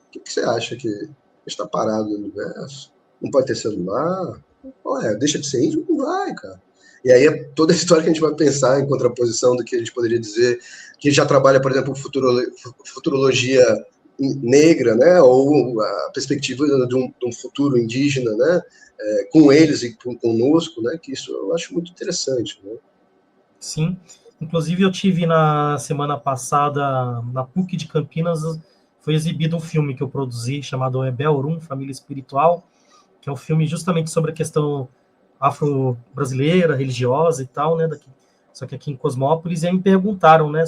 O que você acha que está parado no universo? Não pode ter celular? Olha, deixa de ser índio? Não vai, cara. E aí é toda a história que a gente vai pensar em contraposição do que a gente poderia dizer, que já trabalha, por exemplo, futurologia negra, né, ou a perspectiva de um futuro indígena, né, com eles e conosco, né, que isso eu acho muito interessante, né? Sim. Inclusive, eu tive na semana passada, na PUC de Campinas, foi exibido um filme que eu produzi chamado Ebel Urum, Família Espiritual, que é um filme justamente sobre a questão afro-brasileira, religiosa e tal, né? Só que aqui em Cosmópolis, e aí me perguntaram, né,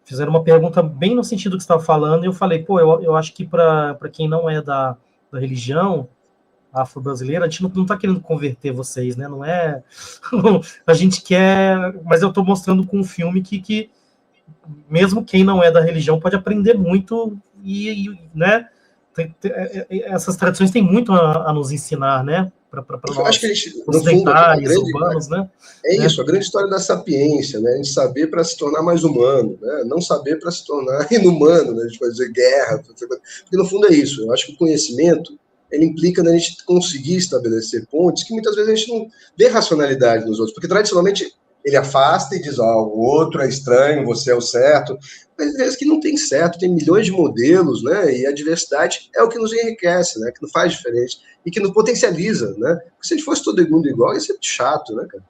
fizeram uma pergunta bem no sentido que você estava falando, e eu falei, pô, eu acho que para quem não é da religião afro-brasileira, a gente não está querendo converter vocês, né? Não é. A gente quer. Mas eu estou mostrando com um filme que mesmo quem não é da religião pode aprender muito né? Essas tradições têm muito a nos ensinar, né? Para Eu acho que a nós gente, no fundo, ocidentais, urbanos, né? isso, a grande história da sapiência, né? A gente saber para se tornar mais humano, né? Não saber para se tornar inumano, né? A gente vai dizer guerra, porque no fundo é isso. Eu acho que o conhecimento ele implica na gente conseguir estabelecer pontes que muitas vezes a gente não vê racionalidade nos outros, porque tradicionalmente ele afasta e diz, ó, o outro é estranho, você é o certo. Mas vezes que não tem certo, tem milhões de modelos, né? E a diversidade é o que nos enriquece, né? Que nos faz diferente e que nos potencializa, né? Porque se a gente fosse todo mundo igual, ia ser muito chato, né, cara?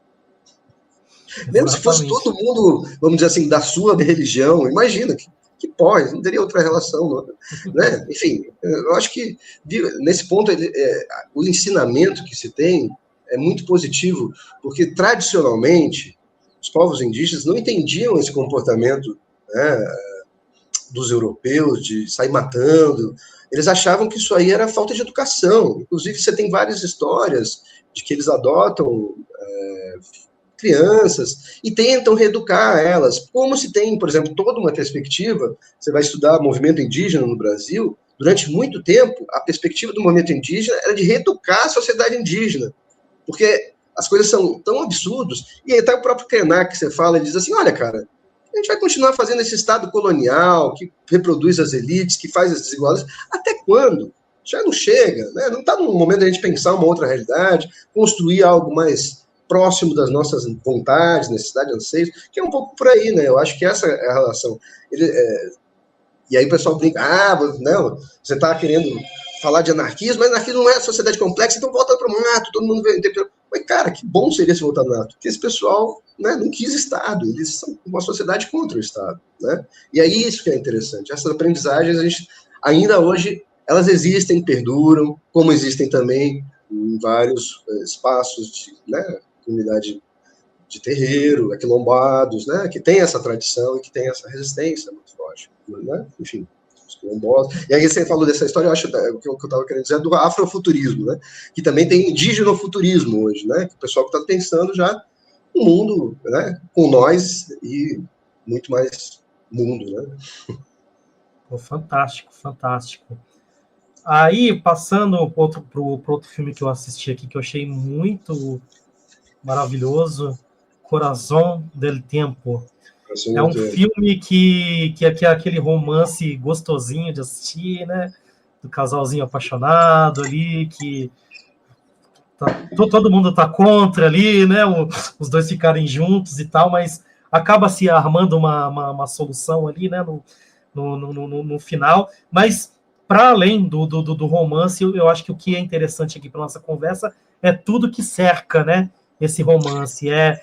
Mesmo se fosse todo mundo, vamos dizer assim, da sua religião, imagina que pode, não teria outra relação, não, né? Enfim, eu acho que nesse ponto o ensinamento que se tem é muito positivo, porque tradicionalmente os povos indígenas não entendiam esse comportamento, né, dos europeus de sair matando. Eles achavam que isso aí era falta de educação. Inclusive, você tem várias histórias de que eles adotam crianças e tentam reeducar elas. Como se tem, por exemplo, toda uma perspectiva, você vai estudar movimento indígena no Brasil, durante muito tempo, a perspectiva do movimento indígena era de reeducar a sociedade indígena, porque as coisas são tão absurdas, e até o próprio Krenak, que você fala, ele diz assim, olha, cara, a gente vai continuar fazendo esse Estado colonial, que reproduz as elites, que faz as desigualdades, até quando? Já não chega, né? Não está no momento da gente pensar uma outra realidade, construir algo mais próximo das nossas vontades, necessidades, anseios, que é um pouco por aí, né? Eu acho que essa é a relação. E aí o pessoal brinca, não, você está querendo falar de anarquismo, mas anarquismo não é sociedade complexa, então volta para o mato, todo mundo vê. Mas, cara, que bom seria se voltar no mato, porque esse pessoal, né, não quis Estado, eles são uma sociedade contra o Estado, né? E aí isso que é interessante, essas aprendizagens, a gente, ainda hoje, elas existem, perduram, como existem também em vários espaços de, né, comunidade de terreiro, aquilombados, né, que tem essa tradição e que tem essa resistência muito forte, né? Enfim, os quilombolas. E aí você falou dessa história, eu acho o que eu estava querendo dizer é do afrofuturismo, né, que também tem indígenofuturismo hoje, né, que o pessoal que está pensando já um mundo, né, com nós e muito mais mundo, né. Pô, fantástico, fantástico. Aí, passando para outro filme que eu assisti aqui, que eu achei muito maravilhoso, Corazón del Tiempo. É um filme que é aquele romance gostosinho de assistir, né? Do casalzinho apaixonado ali, que todo mundo tá contra ali, né? Os dois ficarem juntos e tal, mas acaba se armando uma solução ali, né? No final. Mas, para além do romance, eu acho que o que é interessante aqui para nossa conversa é tudo que cerca, né? Esse romance. É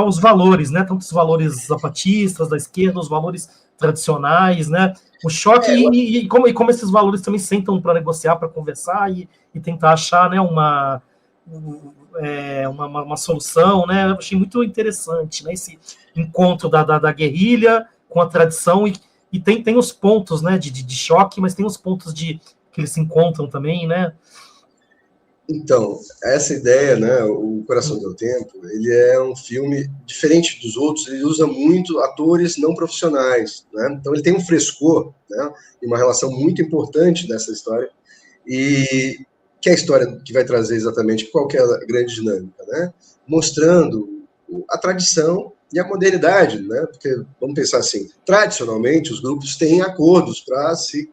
os valores, né? Tanto os valores zapatistas, da esquerda, os valores tradicionais, né? O choque e como esses valores também sentam para negociar, para conversar e tentar achar, né, uma solução, né? Eu achei muito interessante, né? Esse encontro da guerrilha com a tradição e tem os pontos, né, de choque, mas tem os pontos que eles se encontram também, né? Então, essa ideia, né, o Coração do Tempo, ele é um filme diferente dos outros, ele usa muito atores não profissionais, né? Então ele tem um frescor, né, e uma relação muito importante dessa história, e que é a história que vai trazer exatamente qual que é a grande dinâmica, né? Mostrando a tradição e a modernidade, né? Porque, vamos pensar assim, tradicionalmente os grupos têm acordos para se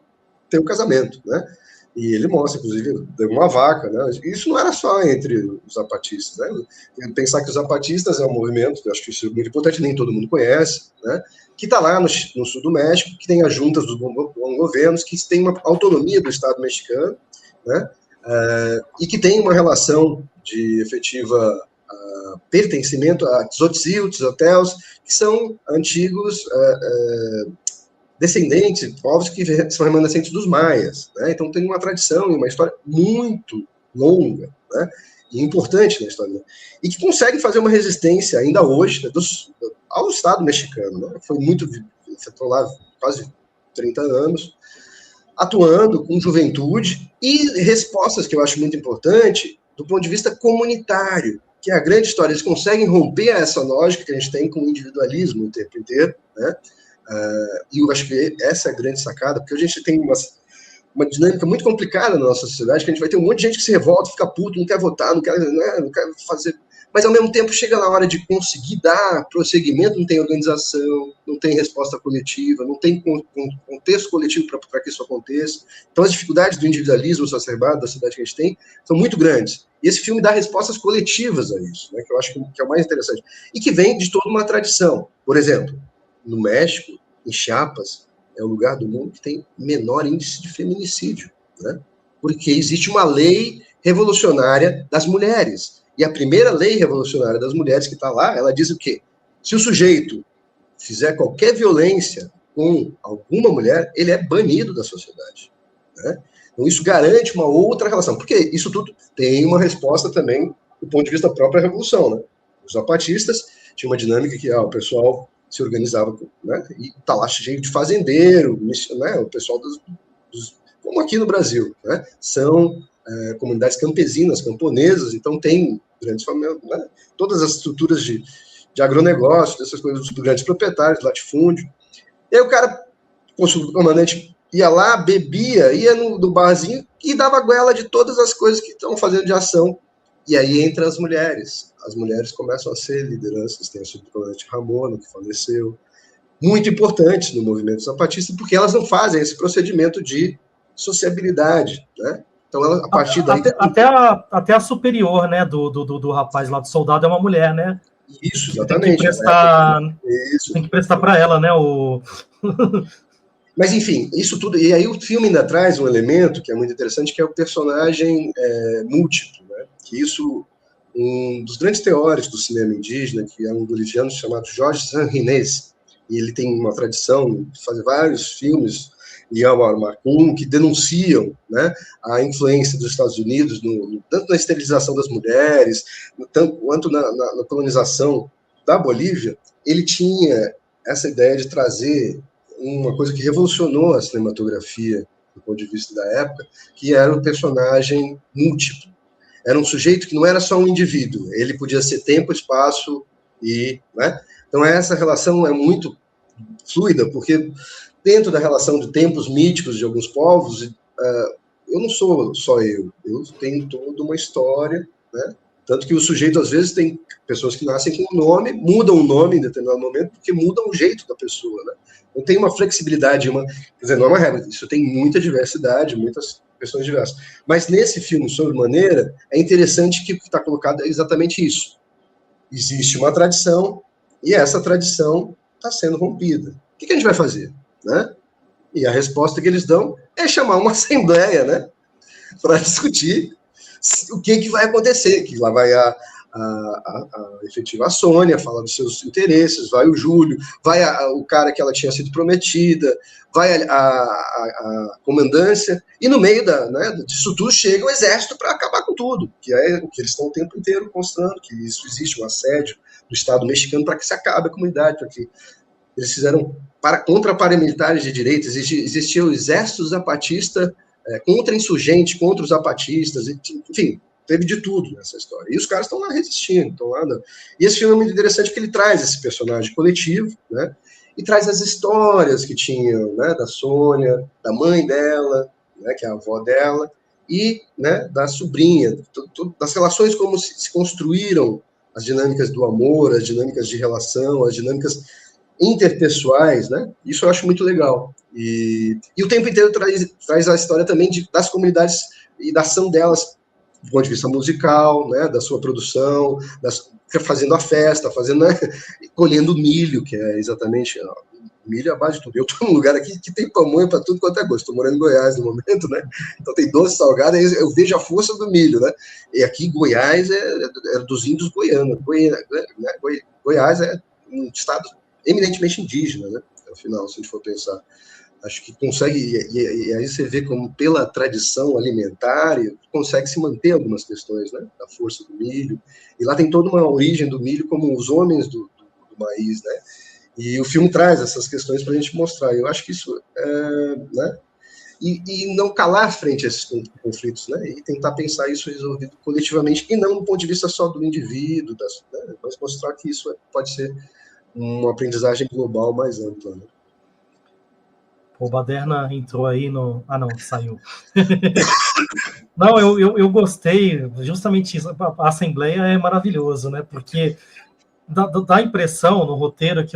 ter o casamento, né? E ele mostra, inclusive, uma vaca, né? Isso não era só entre os zapatistas, né? Pensar que os zapatistas é um movimento, eu acho que isso é muito importante, nem todo mundo conhece, né? Que está lá no sul do México, que tem as juntas dos governos, que tem uma autonomia do Estado mexicano, né? E que tem uma relação de efetiva pertencimento a Tzotzil, Tzotels, que são antigos descendentes, povos que são remanescentes dos maias, né? Então tem uma tradição e uma história muito longa, né? E importante na história, né? E que consegue fazer uma resistência ainda hoje, né, ao Estado mexicano, né? Foi muito, estou lá quase 30 anos, atuando com juventude e respostas que eu acho muito importante do ponto de vista comunitário, que é a grande história. Eles conseguem romper essa lógica que a gente tem com o individualismo o tempo inteiro, né? E eu acho que essa é a grande sacada, porque a gente tem uma dinâmica muito complicada na nossa sociedade, que a gente vai ter um monte de gente que se revolta, fica puto, não quer votar, não quer fazer... Mas, ao mesmo tempo, chega na hora de conseguir dar prosseguimento, não tem organização, não tem resposta coletiva, não tem contexto coletivo para que isso aconteça. Então, as dificuldades do individualismo exacerbado da sociedade que a gente tem são muito grandes. E esse filme dá respostas coletivas a isso, né, que eu acho que é o mais interessante. E que vem de toda uma tradição. Por exemplo, no México, em Chiapas, é o lugar do mundo que tem menor índice de feminicídio, né? Porque existe uma lei revolucionária das mulheres. E a primeira lei revolucionária das mulheres que está lá, ela diz o quê? Se o sujeito fizer qualquer violência com alguma mulher, ele é banido da sociedade, né? Então isso garante uma outra relação. Porque isso tudo tem uma resposta também do ponto de vista da própria revolução, né? Os zapatistas tinham uma dinâmica que o pessoal se organizava, né? E tá lá cheio de fazendeiro, né? O pessoal como aqui no Brasil, né? São comunidades campesinas, camponesas, então tem grandes famílias, né? Todas as estruturas de agronegócio, dessas coisas dos grandes proprietários, latifúndio. E aí o cara, o comandante ia lá, bebia, ia no barzinho e dava goela de todas as coisas que estão fazendo de ação. E aí entra as mulheres. As mulheres começam a ser lideranças. Tem a subcomandante Ramona, que faleceu, muito importantes no movimento zapatista, porque elas não fazem esse procedimento de sociabilidade, né? Então, ela, a partir daí... Até a superior, né, do rapaz lá, do soldado, é uma mulher, né? Isso, exatamente. Tem que prestar para ela, né? Mas, enfim, isso tudo... E aí o filme ainda traz um elemento que é muito interessante, que é o personagem múltiplo, né? Que isso... Um dos grandes teóricos do cinema indígena, que é um boliviano chamado Jorge Sanginés, e ele tem uma tradição de fazer vários filmes, Liam Marcum, que denunciam, né, a influência dos Estados Unidos, tanto na esterilização das mulheres, quanto na colonização da Bolívia. Ele tinha essa ideia de trazer uma coisa que revolucionou a cinematografia do ponto de vista da época, que era o personagem múltiplo. Era um sujeito que não era só um indivíduo, ele podia ser tempo, espaço e... né? Então, essa relação é muito fluida, porque dentro da relação de tempos míticos de alguns povos, eu não sou só eu tenho toda uma história, né? Tanto que o sujeito, às vezes, tem pessoas que nascem com um nome, mudam o nome em determinado momento, porque mudam o jeito da pessoa, né? Não tem uma flexibilidade, quer dizer, não é uma regra, isso tem muita diversidade, muitas pessoas diversas. Mas nesse filme, Sobre Maneira, é interessante que o que está colocado é exatamente isso. Existe uma tradição, e essa tradição está sendo rompida. O que a gente vai fazer, né? E a resposta que eles dão é chamar uma assembleia, né, para discutir o que vai acontecer. Que lá vai a efetiva Sônia falar dos seus interesses, vai o Júlio, vai o cara que ela tinha sido prometida, vai a comandância, e no meio disso tudo chega o exército para acabar com tudo, que é o que eles estão o tempo inteiro constando, que isso existe um assédio do Estado mexicano para que se acabe a comunidade, para que eles fizeram contra paramilitares de direita, existia o exército zapatista contra insurgente, contra os zapatistas, enfim, teve de tudo nessa história. E os caras estão lá resistindo, estão lá. E esse filme é muito interessante porque ele traz esse personagem coletivo, né? E traz as histórias que tinham, né, da Sônia, da mãe dela, né, que é a avó dela, e, né, da sobrinha, das relações como se construíram as dinâmicas do amor, as dinâmicas de relação, as dinâmicas interpessoais, né? Isso eu acho muito legal. E o tempo inteiro traz a história também das comunidades e da ação delas, do ponto de vista musical, né? Da sua produção, fazendo a festa, né? Colhendo milho, que é exatamente milho é a base de tudo. Eu estou num lugar aqui que tem pamonha para tudo quanto é gosto. Estou morando em Goiás no momento, né? Então tem doce salgado, eu vejo a força do milho, né? E aqui Goiás é dos índios goianos. Goiás é um estado eminentemente indígena, né? Afinal, se a gente for pensar, acho que consegue, e aí você vê como pela tradição alimentar consegue se manter algumas questões, né? Da força do milho, e lá tem toda uma origem do milho como os homens do maíz, né? E o filme traz essas questões para a gente mostrar. Eu acho que isso né? E não calar frente a esses conflitos, né? E tentar pensar isso resolvido coletivamente, e não do ponto de vista só do indivíduo, né? Mas mostrar que isso pode ser uma aprendizagem global mais ampla, né? O Baderna entrou aí no... Ah, não, saiu. Não, eu gostei, justamente isso. A Assembleia é maravilhoso, né? Porque dá a impressão no roteiro que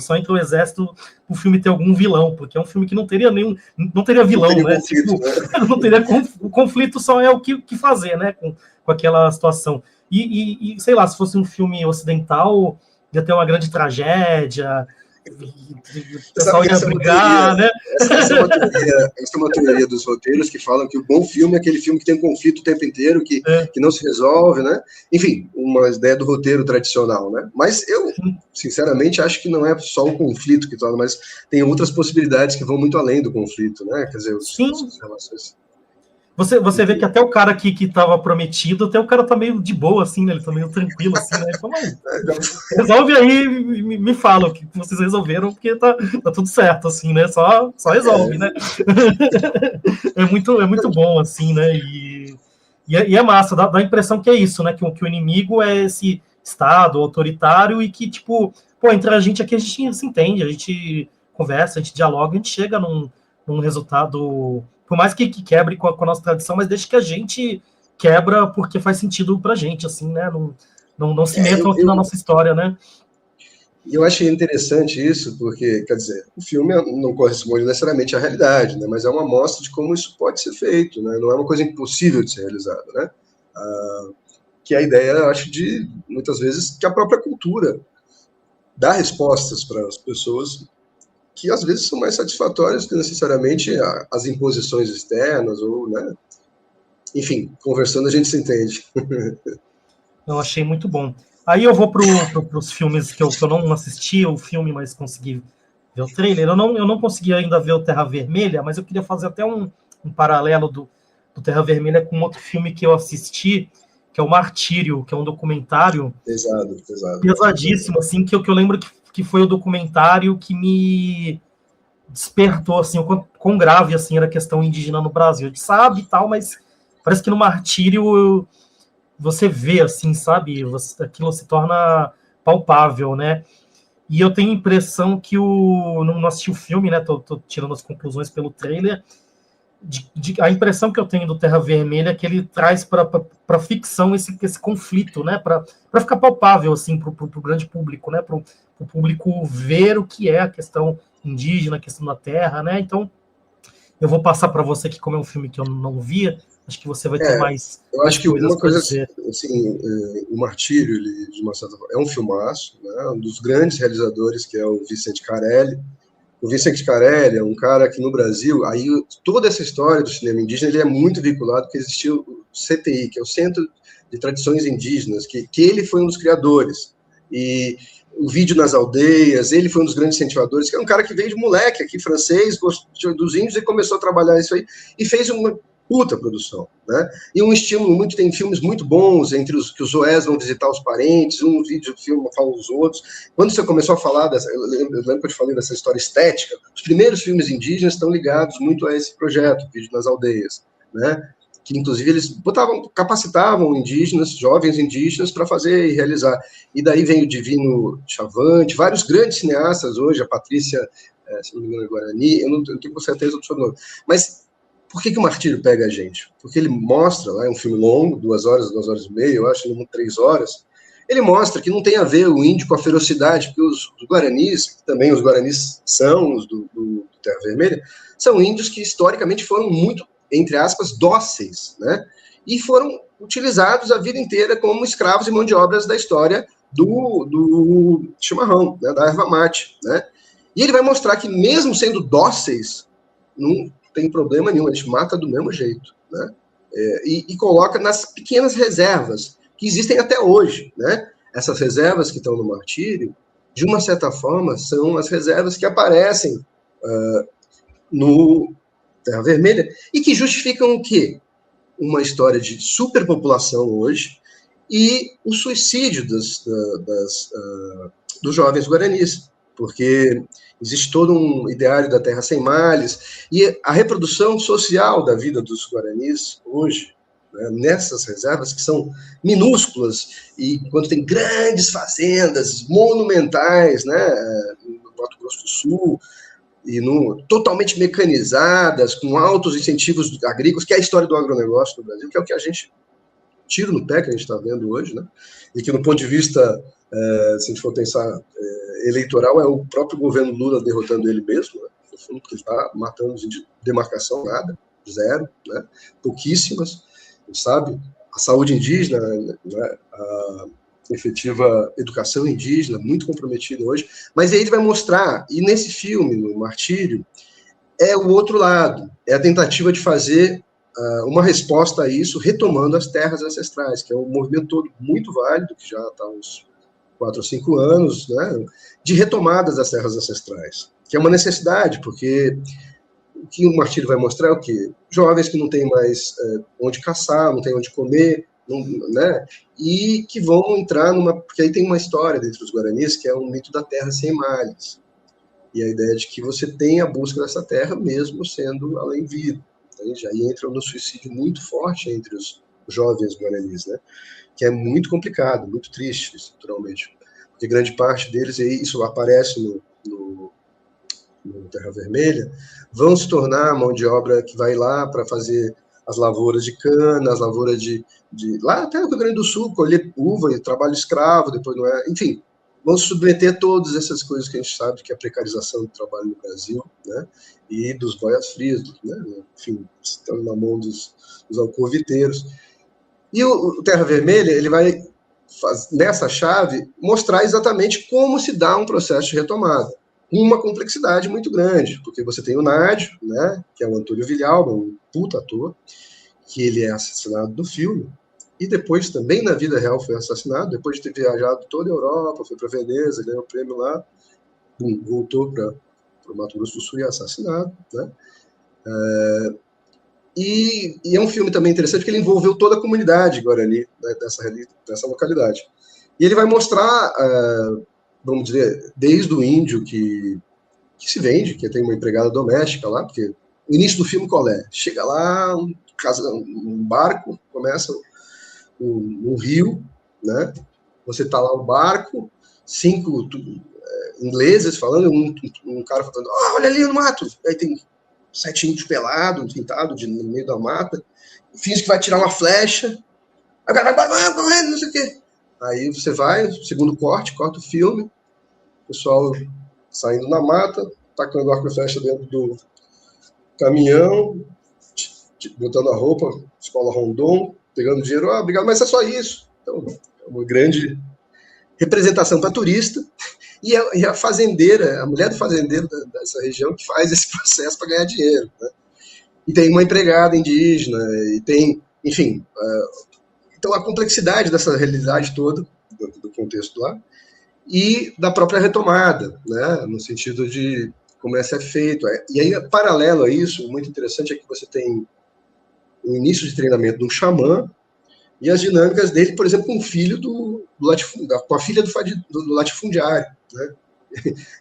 só entra o exército o filme ter algum vilão, porque é um filme que não teria não teria Não vilão, teria né? conflito, Tipo, né? não teria o conflito só é o que fazer, né? Com aquela situação. E sei lá, se fosse um filme ocidental, ia ter uma grande tragédia, o Você sabe pessoal que ia essa é uma teoria, brigar, né? essa é uma teoria dos roteiros que falam que o bom filme é aquele filme que tem conflito o tempo inteiro, que não se resolve, né? Enfim, uma ideia do roteiro tradicional, né? Mas eu, sinceramente, acho que não é só o conflito que torna, mas tem outras possibilidades que vão muito além do conflito, né? Quer dizer, Sim. as relações. Você vê que até o cara que tava prometido, até o cara tá meio de boa, assim, né? Ele tá meio tranquilo, assim, né? Ele fala, não, resolve aí, me fala o que vocês resolveram, porque tá tudo certo, assim, né? Só resolve, né? É muito bom, assim, né? E é massa, dá a impressão que é isso, né? Que o inimigo é esse Estado autoritário e que, tipo, pô, entre a gente aqui a gente se entende, a gente conversa, a gente dialoga, a gente chega num resultado, por mais que quebre com a nossa tradição, mas deixa que a gente quebra porque faz sentido pra gente, assim, né? Não se É, metam aqui na nossa história, né? eu achei interessante isso, porque, quer dizer, o filme não corresponde necessariamente à realidade, né? Mas é uma amostra de como isso pode ser feito, né? Não é uma coisa impossível de ser realizada, né? Que é a ideia, eu acho, de, muitas vezes, que a própria cultura dá respostas para as pessoas que, às vezes, são mais satisfatórias que necessariamente as imposições externas, ou, né? Enfim, conversando a gente se entende. Eu achei muito bom. Aí eu vou pros filmes que eu não assisti o filme, mas consegui ver o trailer. Eu não consegui ainda ver o Terra Vermelha, mas eu queria fazer até um paralelo do Terra Vermelha com outro filme que eu assisti, que é o Martírio, que é um documentário Pesado, pesado. pesadíssimo, assim, que eu lembro que foi o documentário que me despertou, assim, o quão grave, assim, era a questão indígena no Brasil. A gente sabe e tal, mas parece que no Martírio você vê, assim, sabe? Aquilo se torna palpável, né? E eu tenho a impressão que não assisti o filme, né? Tô tirando as conclusões pelo trailer. A impressão que eu tenho do Terra Vermelha é que ele traz para ficção esse conflito, né? Para ficar palpável, assim, para o grande público, né? Para o público ver o que é a questão indígena, a questão da terra, né? Então, eu vou passar para você que, como é um filme que eu não via, acho que você vai ter É, eu mais acho que coisas uma para coisa, dizer. assim, o Martírio, ele, de uma certa forma, é um filmaço, né? Um dos grandes realizadores, que é o Vicente Carelli. O Vicente Carelli é um cara que no Brasil, aí toda essa história do cinema indígena, ele é muito vinculado, porque existiu o CTI, que é o Centro de Tradições Indígenas, que ele foi um dos criadores. E o Vídeo nas Aldeias, ele foi um dos grandes incentivadores, que é um cara que veio de moleque aqui, francês, gostou dos índios e começou a trabalhar isso aí, e fez uma puta produção, né? E um estímulo muito, tem filmes muito bons, entre os que os Zoés vão visitar os parentes, um vídeo filme fala os outros. Quando você começou a falar eu lembro que eu te falei dessa história estética, os primeiros filmes indígenas estão ligados muito a esse projeto, Vídeo nas Aldeias, né? Que inclusive eles capacitavam indígenas, jovens indígenas, para fazer e realizar. E daí vem o Divino Chavante, vários grandes cineastas hoje, a Patrícia, se não me engano, é Guarani, eu não tenho com certeza do sobrenome, mas por que o Martírio pega a gente? Porque ele mostra, é um filme longo, 2 horas e meia, eu acho, 3 horas, ele mostra que não tem a ver o índio com a ferocidade, porque os Guaranis, que também os Guaranis são, os do Terra Vermelha, são índios que historicamente foram muito, entre aspas, dóceis, né? E foram utilizados a vida inteira como escravos e mão de obras da história do chimarrão, né? Da erva mate, né? E ele vai mostrar que mesmo sendo dóceis, não tem problema nenhum, a gente mata do mesmo jeito, né? E coloca nas pequenas reservas que existem até hoje, né? Essas reservas que estão no Martírio, de uma certa forma, são as reservas que aparecem no Terra Vermelha e que justificam o quê? Uma história de superpopulação hoje e o suicídio dos jovens guaranis, porque existe todo um ideário da terra sem males, e a reprodução social da vida dos guaranis hoje, né, nessas reservas, que são minúsculas, e quando tem grandes fazendas monumentais, né, no Mato Grosso do Sul, totalmente mecanizadas, com altos incentivos agrícolas, que é a história do agronegócio no Brasil, que é o que a gente tira no pé, que a gente está vendo hoje, né? E que, no ponto de vista, se a gente for pensar eleitoral, é o próprio governo Lula derrotando ele mesmo, né? Porque ele está matando de demarcação, nada, zero, né? Pouquíssimas, sabe? A saúde indígena, né? A efetiva educação indígena, muito comprometida hoje, mas aí ele vai mostrar, e nesse filme, no Martírio, é o outro lado, é a tentativa de fazer uma resposta a isso, retomando as terras ancestrais, que é um movimento todo muito válido, que já está há uns 4 ou 5 anos, né, de retomadas das terras ancestrais, que é uma necessidade, porque o que o Martírio vai mostrar é o quê? Jovens que não têm mais onde caçar, não têm onde comer, né, e que vão entrar porque aí tem uma história dentro dos Guaranis, que é um mito da terra sem males, e a ideia de que você tem a busca dessa terra mesmo sendo além vida. Então, já entra no suicídio muito forte entre os jovens Guaranis, né, que é muito complicado, muito triste, estruturalmente, porque grande parte deles, e isso aparece no Terra Vermelha, vão se tornar a mão de obra que vai lá para fazer as lavouras de cana, as lavouras lá até no Rio Grande do Sul, colher uva e trabalho escravo, depois não é, enfim, vão se submeter a todas essas coisas que a gente sabe que é a precarização do trabalho no Brasil, né, e dos boias frias, né, enfim, estão na mão dos alcoviteiros. E o Terra Vermelha, ele vai, nessa chave, mostrar exatamente como se dá um processo de retomada. Uma complexidade muito grande, porque você tem o Nádio, né, que é o Antônio Villalba, um puta ator, que ele é assassinado do filme, e depois também na vida real foi assassinado, depois de ter viajado toda a Europa, foi para Veneza, ganhou o prêmio lá, voltou para o Mato Grosso do Sul e é assassinado, né? E é um filme também interessante porque ele envolveu toda a comunidade Guarani, né, dessa localidade. E ele vai mostrar, vamos dizer, desde o índio que se vende, que tem uma empregada doméstica lá, porque o início do filme qual é? Chega lá, um barco, começa um rio, né? Você tá lá no barco, 5 ingleses falando, um cara falando, olha ali no mato, aí tem 7 índios pelados, pintado no meio da mata, finge que vai tirar uma flecha, aí o cara vai correndo, não sei o quê. Aí você vai, segundo corta o filme, o pessoal saindo na mata, tacando arco e flecha dentro do caminhão, botando a roupa, escola Rondon, pegando dinheiro, obrigado, mas é só isso. Então, é uma grande representação para turista, e a fazendeira, a mulher do fazendeiro dessa região que faz esse processo para ganhar dinheiro, né? E tem uma empregada indígena, e tem, enfim, então a complexidade dessa realidade toda, do contexto lá, e da própria retomada, né, no sentido de como é ser feito. E aí, paralelo a isso, muito interessante é que você tem o início de treinamento de um xamã e as dinâmicas dele, por exemplo, com o filho com a filha do latifundiário, né,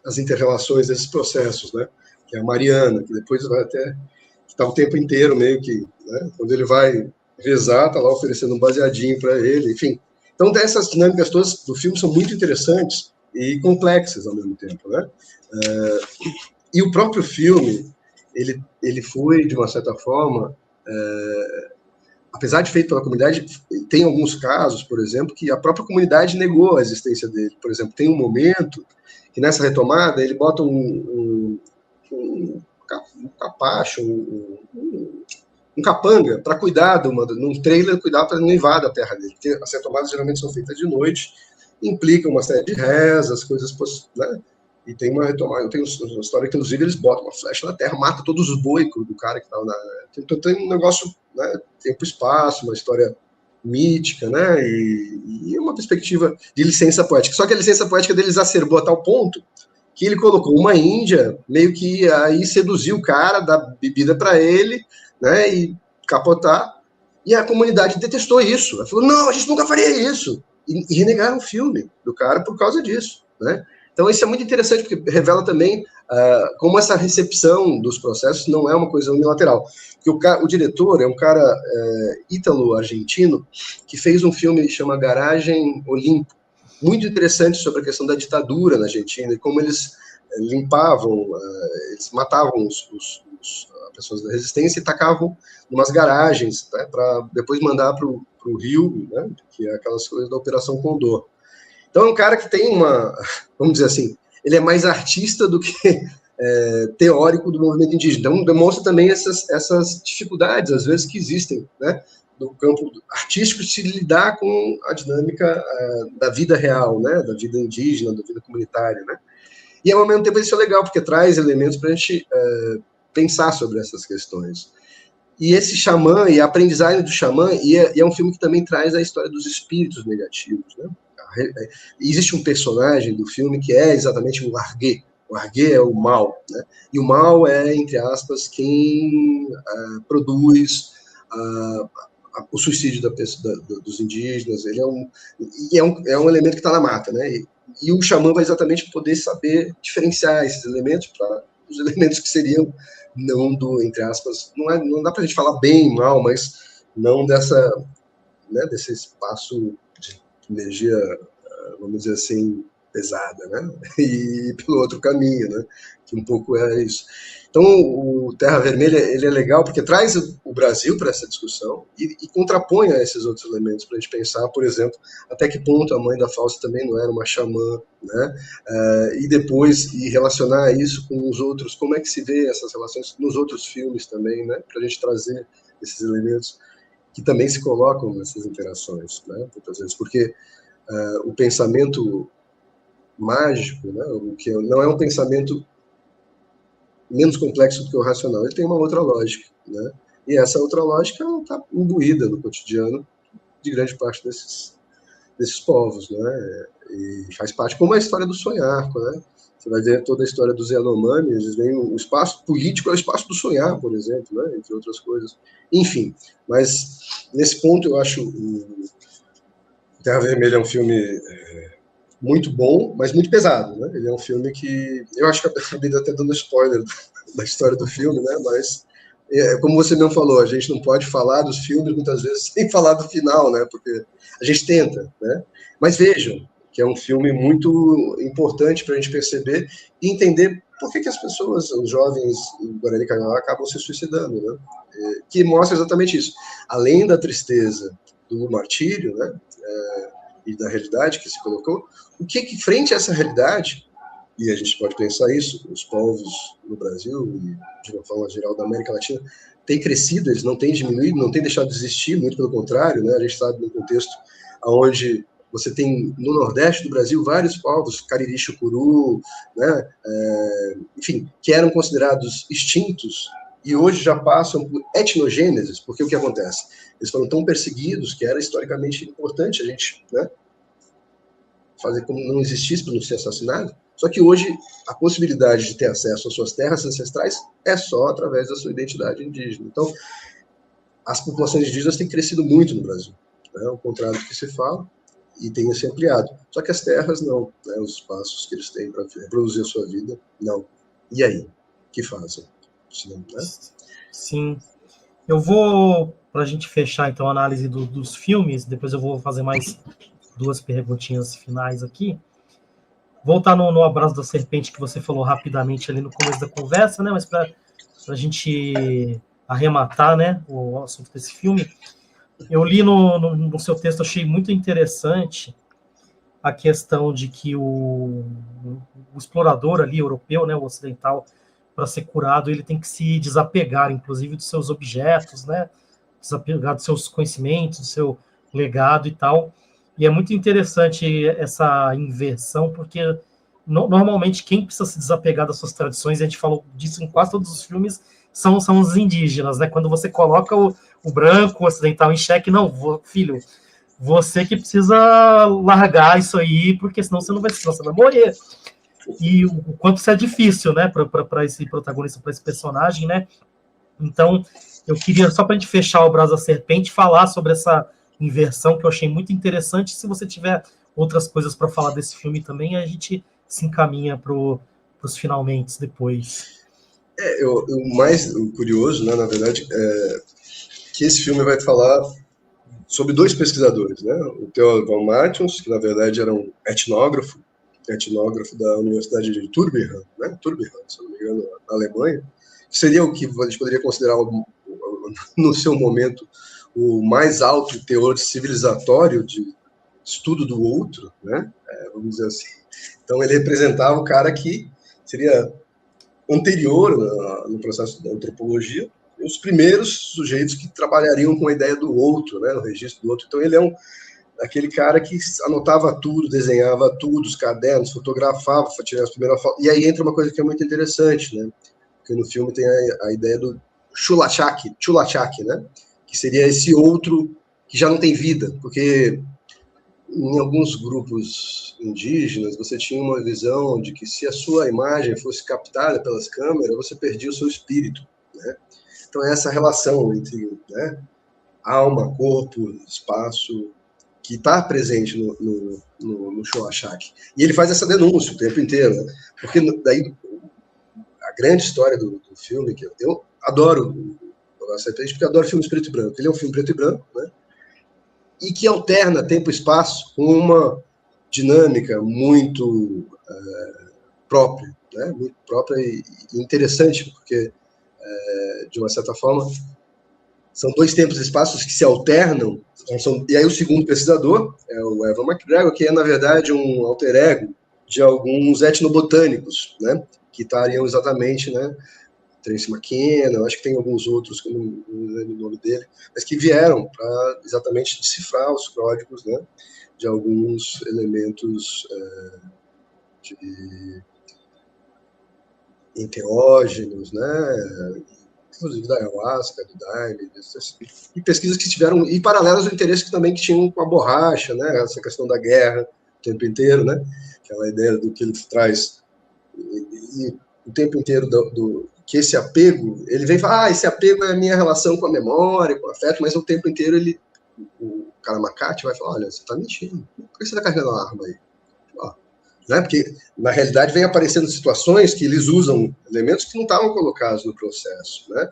as interrelações desses processos, né, que é a Mariana, que depois vai até está o tempo inteiro meio que, né, quando ele vai rezar, está lá oferecendo um baseadinho para ele, enfim. Então, essas dinâmicas todas do filme são muito interessantes e complexas ao mesmo tempo, né? E o próprio filme, ele foi, de uma certa forma, apesar de feito pela comunidade, tem alguns casos, por exemplo, que a própria comunidade negou a existência dele. Por exemplo, tem um momento que nessa retomada ele bota um capacho, um capanga para cuidar num trailer, cuidar para não invadir a terra dele, porque as retomadas geralmente são feitas de noite, implicam uma série de rezas, coisas, né? E tem uma retomada, tem uma história que, inclusive, eles botam uma flecha na terra, mata todos os bois do cara que estava Então tem um negócio, né, tempo e espaço, uma história mítica, né, e uma perspectiva de licença poética. Só que a licença poética dele exacerbou a tal ponto que ele colocou uma índia, meio que aí seduziu o cara, dar bebida para ele, né, e capotar, e a comunidade detestou isso. Ela falou, não, a gente nunca faria isso. E renegaram o filme do cara por causa disso, né. Então, isso é muito interessante, porque revela também como essa recepção dos processos não é uma coisa unilateral. Porque o diretor é um cara ítalo-argentino que fez um filme que chama Garagem Olimpo, muito interessante sobre a questão da ditadura na Argentina e como eles limpavam, eles matavam as pessoas da resistência e tacavam em umas garagens, né, para depois mandar para o Rio, né, que é aquelas coisas da Operação Condor. Então é um cara que tem vamos dizer assim, ele é mais artista do que teórico do movimento indígena. Então demonstra também essas dificuldades, às vezes, que existem, né, no campo artístico, de se lidar com a dinâmica da vida real, né, da vida indígena, da vida comunitária, né. E, ao mesmo tempo, isso é legal, porque traz elementos para a gente pensar sobre essas questões. E esse xamã, e a aprendizagem do xamã, e é um filme que também traz a história dos espíritos negativos, né. Existe um personagem do filme que é exatamente o Arguê. O Arguê é o mal, né? E o mal é, entre aspas, quem produz o suicídio dos indígenas. Ele é um elemento que está na mata, né? E o xamã vai exatamente poder saber diferenciar esses elementos para os elementos que seriam não entre aspas, não dá para a gente falar bem, mal, mas não desse espaço de energia, vamos dizer assim, pesada, né? E pelo outro caminho, né? Que um pouco é isso. Então, o Terra Vermelha, ele é legal porque traz o Brasil para essa discussão e contrapõe a esses outros elementos para a gente pensar, por exemplo, até que ponto a mãe da Fausta também não era uma xamã, né? E depois relacionar isso com os outros, como é que se vê essas relações nos outros filmes também, né? Para a gente trazer esses elementos que também se colocam nessas interações, né? Muitas vezes, porque o pensamento mágico, né? O que não é um pensamento menos complexo do que o racional, ele tem uma outra lógica, né? E essa outra lógica está imbuída no cotidiano de grande parte desses povos, né? E faz parte, como a história do sonhar, né? Você vai ver toda a história dos Yanomami, eles veem o espaço político é o espaço do sonhar, por exemplo, né? Entre outras coisas. Enfim, mas nesse ponto eu acho o Terra Vermelha é um filme muito bom, mas muito pesado, né? Ele é um filme que eu acho que acabei até dando spoiler da história do filme, né? Mas como você mesmo falou, a gente não pode falar dos filmes muitas vezes sem falar do final, né? Porque a gente tenta, né? Mas vejam que é um filme muito importante para a gente perceber e entender por que as pessoas, os jovens em Guarani Kaiowá, acabam se suicidando, né? Que mostra exatamente isso. Além da tristeza do martírio, né? E da realidade que se colocou, o que frente a essa realidade, e a gente pode pensar isso, os povos no Brasil e de uma forma geral da América Latina têm crescido, eles não têm diminuído, não têm deixado de existir, muito pelo contrário, né? A gente sabe num contexto onde você tem no Nordeste do Brasil vários povos, Cariri, Chucuru, né? Enfim, que eram considerados extintos e hoje já passam por etnogênesis, porque o que acontece? Eles foram tão perseguidos que era historicamente importante a gente, né, fazer como não existisse para não ser assassinado. Só que hoje a possibilidade de ter acesso às suas terras ancestrais é só através da sua identidade indígena. Então, as populações indígenas têm crescido muito no Brasil, né, ao contrário do que se fala, e tem se ampliado. Só que as terras não, né, os espaços que eles têm para reproduzir a sua vida, não. E aí? O que fazem? Sim, né? Sim. Eu vou, para a gente fechar então a análise dos filmes, depois eu vou fazer mais duas perguntinhas finais aqui. Voltar no Abraço da Serpente que você falou rapidamente ali no começo da conversa, né? Mas para a gente arrematar, né, o assunto desse filme, eu li no seu texto, achei muito interessante a questão de que o explorador ali, europeu, né, o ocidental, para ser curado, ele tem que se desapegar, inclusive, dos seus objetos, né, desapegar dos seus conhecimentos, do seu legado e tal. E é muito interessante essa inversão, porque normalmente quem precisa se desapegar das suas tradições, a gente falou disso em quase todos os filmes, são os indígenas, né? Quando você coloca o branco, o ocidental em xeque, não, filho, você que precisa largar isso aí, porque senão você vai morrer. E o quanto isso é difícil, né, para esse protagonista, para esse personagem, né? Então, eu queria, só para a gente fechar o Braço da Serpente, falar sobre essa inversão que eu achei muito interessante. Se você tiver outras coisas para falar desse filme também, a gente se encaminha para os finalmente depois. O mais curioso, né, na verdade, é que esse filme vai falar sobre dois pesquisadores, né? O Theo Van Martens, que na verdade era um etnógrafo, etnógrafo da Universidade de Tübingen, né? Tübingen, se não me engano, na Alemanha, que seria o que a gente poderia considerar, no seu momento, o mais alto teor civilizatório de estudo do outro, né? Vamos dizer assim. Então, ele representava o cara que seria anterior no processo da antropologia, os primeiros sujeitos que trabalhariam com a ideia do outro, né? No registro do outro. Então, ele é aquele cara que anotava tudo, desenhava tudo, os cadernos, fotografava, tirava as primeiras fotos. E aí entra uma coisa que é muito interessante, né? Porque no filme tem a ideia do chulachak, né? Que seria esse outro que já não tem vida, porque em alguns grupos indígenas você tinha uma visão de que se a sua imagem fosse captada pelas câmeras, você perdia o seu espírito, né? Então essa relação entre, né, alma, corpo, espaço, que está presente no Chulachak. E ele faz essa denúncia o tempo inteiro, né? Porque daí a grande história do filme, que eu adoro o Nossa Serpente, porque eu adoro filmes preto e branco. Ele é um filme preto e branco, né? E que alterna tempo e espaço com uma dinâmica muito própria, né? Muito própria e interessante, porque, de uma certa forma, são dois tempos e espaços que se alternam. E aí o segundo pesquisador é o Evan McGregor, que é, na verdade, um alter ego de alguns etnobotânicos, né? Que estariam exatamente, né? Tracy McKenna, eu acho que tem alguns outros, que eu não lembro o nome dele, mas que vieram para exatamente decifrar os códigos, né? De alguns elementos enteógenos, né? Inclusive da ayahuasca, do daime, e pesquisas que tiveram, e paralelas ao interesse que também que tinham com a borracha, né? Essa questão da guerra o tempo inteiro, né? Aquela ideia do que ele traz, e o tempo inteiro que esse apego, ele vem falar, esse apego é a minha relação com a memória, com o afeto, mas o tempo inteiro o Karamacate vai falar, olha, você está mentindo, por que você está carregando uma arma aí? Né? Porque, na realidade, vem aparecendo situações que eles usam elementos que não estavam colocados no processo, né?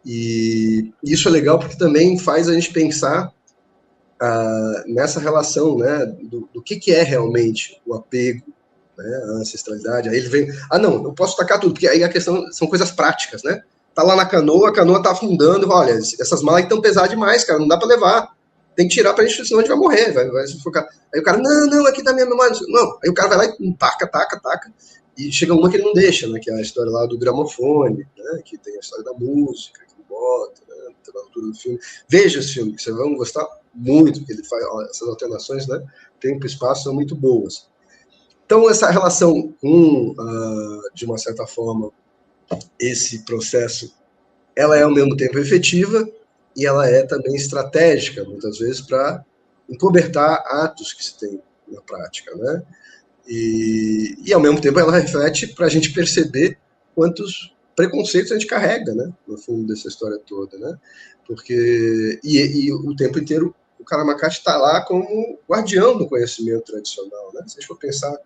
E isso é legal porque também faz a gente pensar nessa relação, né, do que é realmente o apego, né, a ancestralidade. Aí ele vem, não, eu posso tacar tudo, porque aí a questão são coisas práticas, né? Tá lá na canoa, a canoa tá afundando, olha, essas malas estão pesadas demais, cara, não dá para levar. Tem que tirar pra gente, senão a gente vai morrer, vai sufocar. Aí o cara, não, aqui tá minha memória. Não, aí o cara vai lá e taca. E chega uma que ele não deixa, né? Que é a história lá do gramofone, né? Que tem a história da música, que bota, né? Na altura do filme. Veja esse filme, que vocês vão gostar muito, porque ele faz essas alternações, né? Tempo e espaço são muito boas. Então, essa relação com, de uma certa forma, esse processo, ela é ao mesmo tempo efetiva e ela é também estratégica, muitas vezes, para encobertar atos que se tem na prática, né? E ao mesmo tempo, ela reflete para a gente perceber quantos preconceitos a gente carrega, né? No fundo dessa história toda, né? Porque, e o tempo inteiro, o Karamacate está lá como guardião do conhecimento tradicional, né? Se a gente for pensar,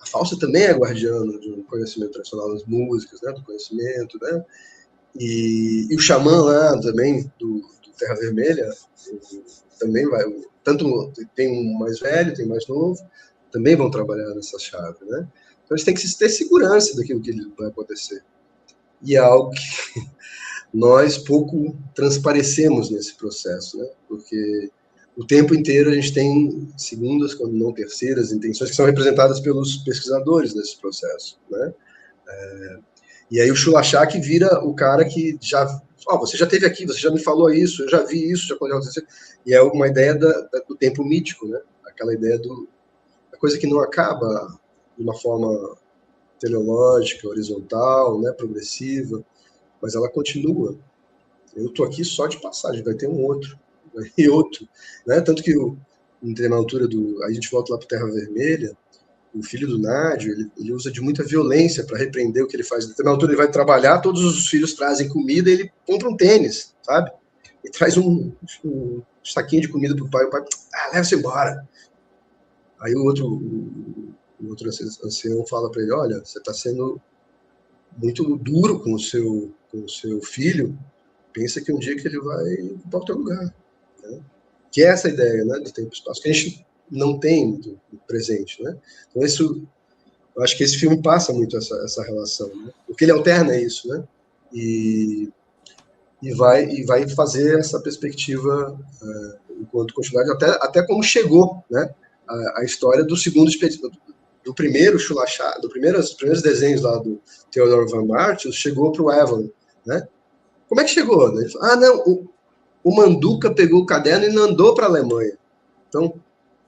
a Fausta também é guardiã do conhecimento tradicional, das músicas, né? Do conhecimento, né? E o xamã lá também, do Terra Vermelha, também vai, tanto tem um mais velho, tem mais novo, também vão trabalhar nessa chave, né? Então a gente tem que ter segurança daquilo que vai acontecer. E é algo que nós pouco transparecemos nesse processo, né? Porque o tempo inteiro a gente tem segundas, quando não terceiras, intenções que são representadas pelos pesquisadores nesse processo, né? E aí o Chulachak vira o cara que já, você já esteve aqui, você já me falou isso, eu já vi isso, já pode acontecer. E é uma ideia do tempo mítico, né? Aquela ideia da coisa que não acaba de uma forma teleológica, horizontal, né? Progressiva, mas ela continua. Eu estou aqui só de passagem, vai ter um outro, e outro, né? Tanto que na altura a gente volta lá para Terra Vermelha, o filho do Nádio, ele usa de muita violência para repreender o que ele faz. Na altura ele vai trabalhar, todos os filhos trazem comida, ele compra um tênis, sabe? E traz um saquinho de comida pro pai, o pai, leva-se embora. Aí o outro ancião fala para ele, olha, você está sendo muito duro com o seu filho, pensa que um dia que ele vai ocupar o teu lugar, né? Que é essa ideia, né, do tempo e espaço, que a gente não tem muito presente, né? Então, eu acho que esse filme passa muito essa relação, né? Porque ele alterna isso, né? E vai fazer essa perspectiva enquanto continuidade, até como chegou, né? A história do segundo do primeiro Chulachá, dos primeiros desenhos lá do Theodore Van Martius, chegou para o Evelyn, né? Como é que chegou? Né? Ele falou, não, o Manduca pegou o caderno e mandou para a Alemanha. Então,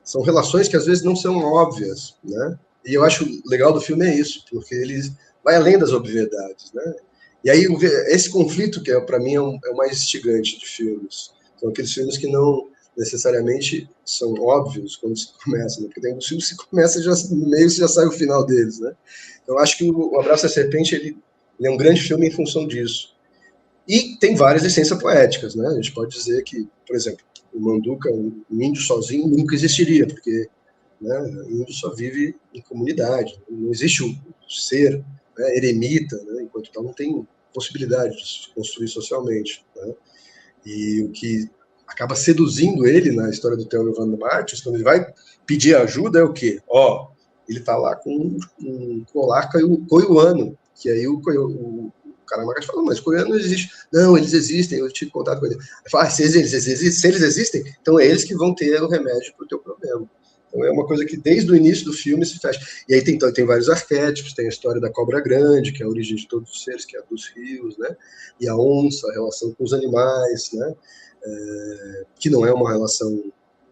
são relações que às vezes não são óbvias, né? E eu acho legal do filme é isso, porque ele vai além das obviedades, né? E aí esse conflito que para mim é o mais instigante de filmes. São aqueles filmes que não necessariamente são óbvios quando se começa, né? Porque tem uns filmes que se começa já no meio já sai o final deles, né? Então eu acho que o Abraço à Serpente ele é um grande filme em função disso. E tem várias licenças poéticas, né? A gente pode dizer que, por exemplo, o Manduca, um índio sozinho, nunca existiria, porque, né, o índio só vive em comunidade, não existe um ser, né, eremita, né, enquanto tal não tem possibilidade de se construir socialmente, né? E o que acaba seduzindo ele na história do Theodor Van Martius, quando ele vai pedir ajuda, é o quê? Ele tá lá com um colar coiuano, que aí o Caramacas fala, mas coreano não existe. Não, eles existem, eu tive contato com eles. Ele fala, se eles existem, então é eles que vão ter o remédio para o teu problema. Então é uma coisa que desde o início do filme se fecha. E aí tem vários arquétipos, tem a história da cobra grande, que é a origem de todos os seres, que é a dos rios, né? E a onça, a relação com os animais, né? Que não é uma relação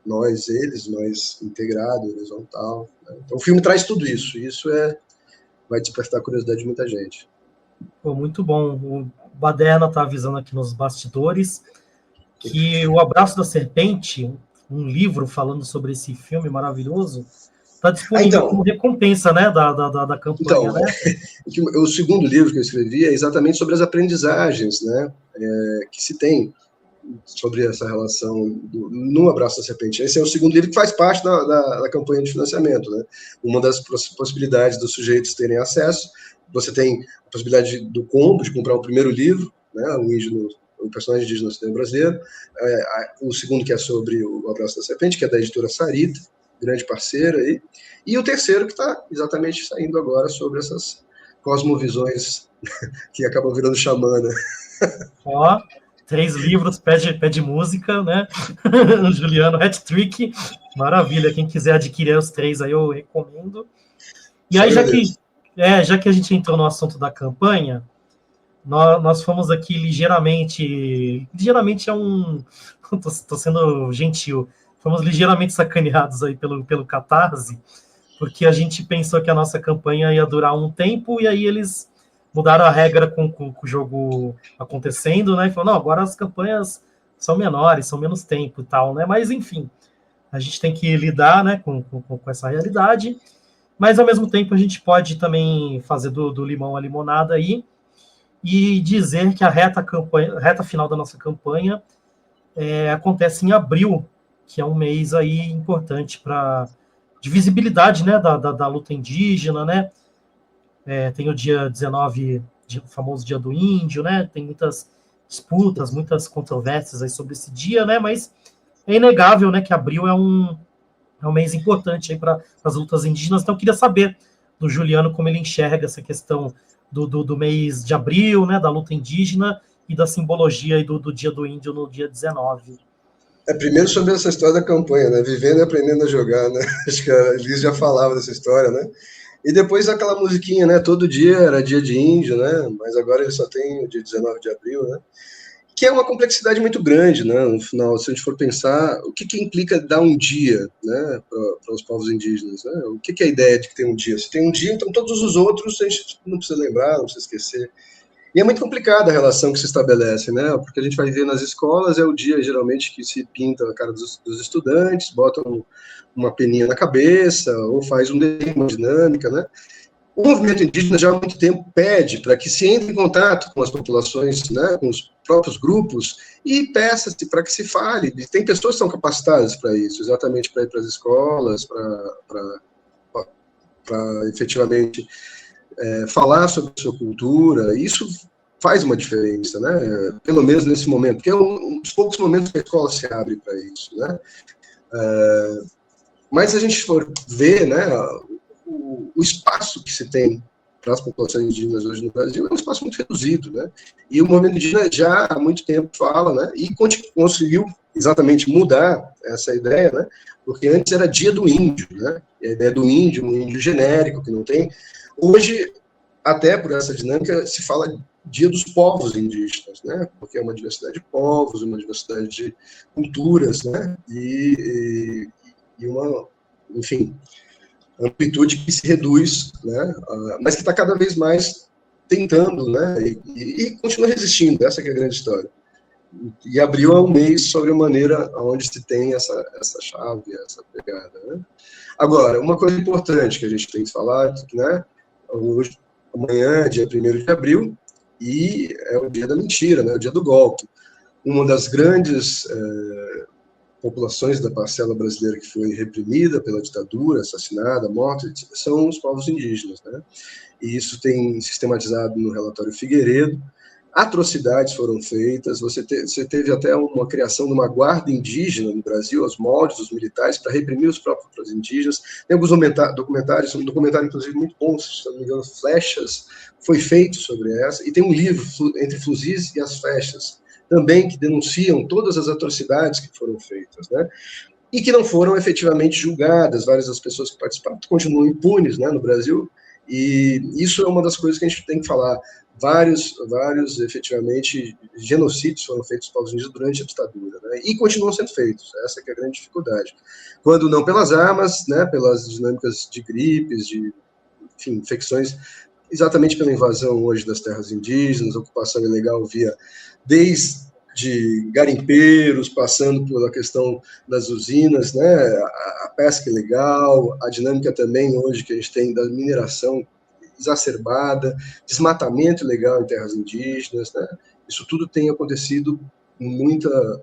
nós, eles, mas integrado, horizontal. Né? Então o filme traz tudo isso, e isso vai despertar a curiosidade de muita gente. Pô, muito bom. O Baderna está avisando aqui nos bastidores que O Abraço da Serpente, um livro falando sobre esse filme maravilhoso, está disponível como recompensa, né, da campanha. Então, né? O segundo livro que eu escrevi é exatamente sobre as aprendizagens, né, que se tem sobre essa relação no Abraço da Serpente. Esse é o segundo livro que faz parte da campanha de financiamento, né? Uma das possibilidades dos sujeitos terem acesso, você tem a possibilidade do combo, de comprar o primeiro livro, né, o personagem indígena no cinema brasileiro, o segundo que é sobre o Abraço da Serpente, que é da editora Sarita, grande parceira aí, e o terceiro que está exatamente saindo agora sobre essas cosmovisões que acabam virando xamã, né? 3 livros, pede música, né? Juliano, hat-trick, maravilha. Quem quiser adquirir os 3 aí, eu recomendo. E aí, já que a gente entrou no assunto da campanha, nós fomos aqui ligeiramente tô sendo gentil, fomos ligeiramente sacaneados aí pelo Catarse, porque a gente pensou que a nossa campanha ia durar um tempo, e aí eles mudaram a regra com o jogo acontecendo, né? E falaram, não, agora as campanhas são menores, são menos tempo e tal, né? Mas, enfim, a gente tem que lidar, né, com essa realidade, mas, ao mesmo tempo, a gente pode também fazer do limão a limonada aí e dizer que a reta final da nossa campanha acontece em abril, que é um mês aí importante de visibilidade, né, da luta indígena, né? Tem o dia 19, o famoso Dia do Índio, né? Tem muitas disputas, muitas controvérsias aí sobre esse dia, né? Mas é inegável, né, que abril é um mês importante aí para as lutas indígenas. Então eu queria saber do Juliano como ele enxerga essa questão do mês de abril, né, da luta indígena e da simbologia aí do Dia do Índio no dia 19. Primeiro sobre essa história da campanha, né? Vivendo e aprendendo a jogar, né? Acho que a Liz já falava dessa história, né? E depois aquela musiquinha, né? Todo dia era dia de índio, né? Mas agora ele só tem o dia 19 de abril, né? Que é uma complexidade muito grande, né? No final, se a gente for pensar, o que implica dar um dia, né? Para os povos indígenas, né? O que é a ideia de que tem um dia? Se tem um dia, então todos os outros a gente não precisa lembrar, não precisa esquecer. E é muito complicada a relação que se estabelece, né? Porque a gente vai ver nas escolas, é o dia, geralmente, que se pinta a cara dos estudantes, botam uma peninha na cabeça, ou faz uma dinâmica, né? O movimento indígena já há muito tempo pede para que se entre em contato com as populações, né, com os próprios grupos, e peça-se para que se fale. E tem pessoas que são capacitadas para isso, exatamente para ir para as escolas, para efetivamente falar sobre a sua cultura. Isso faz uma diferença, né? Pelo menos nesse momento, porque é um dos poucos momentos que a escola se abre para isso, né? Mas se a gente for ver, né, o espaço que se tem para as populações indígenas hoje no Brasil é um espaço muito reduzido, né? E o movimento indígena já há muito tempo fala, né? E conseguiu exatamente mudar essa ideia, né? Porque antes era Dia do Índio, né? E a ideia do índio, um índio genérico que não tem. Hoje, até por essa dinâmica, se fala Dia dos Povos Indígenas, né? Porque é uma diversidade de povos, uma diversidade de culturas, né? E uma, enfim, amplitude que se reduz, né? Mas que está cada vez mais tentando, né? E continua resistindo. Essa que é a grande história. E abril é um mês sobre a maneira onde se tem essa chave, essa pegada, né? Agora, uma coisa importante que a gente tem que falar, né? Hoje, amanhã, dia 1º de abril, e é o dia da mentira, né? O dia do golpe. Uma das grandes populações da parcela brasileira que foi reprimida pela ditadura, assassinada, morta, são os povos indígenas, né? E isso tem sistematizado no relatório Figueiredo. Atrocidades foram feitas, você teve até uma criação de uma guarda indígena no Brasil, aos moldes dos militares, para reprimir os próprios indígenas. Tem alguns documentários, um documentário, inclusive, muito bom, se não me engano, Flechas, foi feito sobre essa, e tem um livro, Entre Fuzis e as Flechas, também, que denunciam todas as atrocidades que foram feitas, né? E que não foram efetivamente julgadas. Várias das pessoas que participaram continuam impunes, né, no Brasil, e isso é uma das coisas que a gente tem que falar. Vários efetivamente, genocídios foram feitos pelos povos indígenas durante a ditadura, né? E continuam sendo feitos. Essa que é a grande dificuldade. Quando não pelas armas, né, pelas dinâmicas de gripes, de, enfim, infecções, exatamente pela invasão hoje das terras indígenas, ocupação ilegal desde garimpeiros, passando pela questão das usinas, né, a pesca ilegal, a dinâmica também hoje que a gente tem da mineração exacerbada, desmatamento ilegal em terras indígenas, né? Isso tudo tem acontecido com muita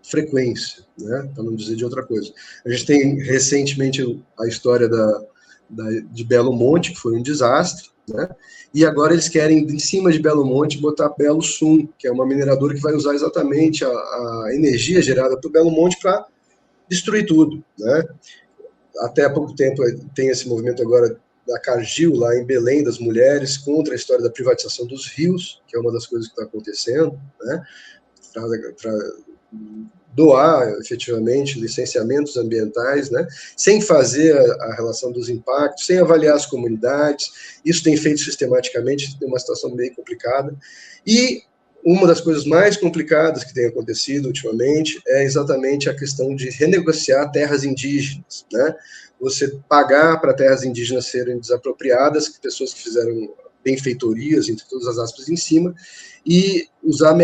frequência, né? Para não dizer de outra coisa. A gente tem recentemente a história de Belo Monte, que foi um desastre, né? E agora eles querem, em cima de Belo Monte, botar Belo Sul, que é uma mineradora que vai usar exatamente a energia gerada por Belo Monte para destruir tudo, né? Até há pouco tempo tem esse movimento agora da Cargill, lá em Belém, das mulheres, contra a história da privatização dos rios, que é uma das coisas que está acontecendo, né? Para doar, efetivamente, licenciamentos ambientais, né? Sem fazer a relação dos impactos, sem avaliar as comunidades. Isso tem feito sistematicamente, tem uma situação bem complicada. E uma das coisas mais complicadas que tem acontecido ultimamente é exatamente a questão de renegociar terras indígenas, né? Você pagar para terras indígenas serem desapropriadas, pessoas que fizeram benfeitorias, entre todas as aspas, em cima, e usar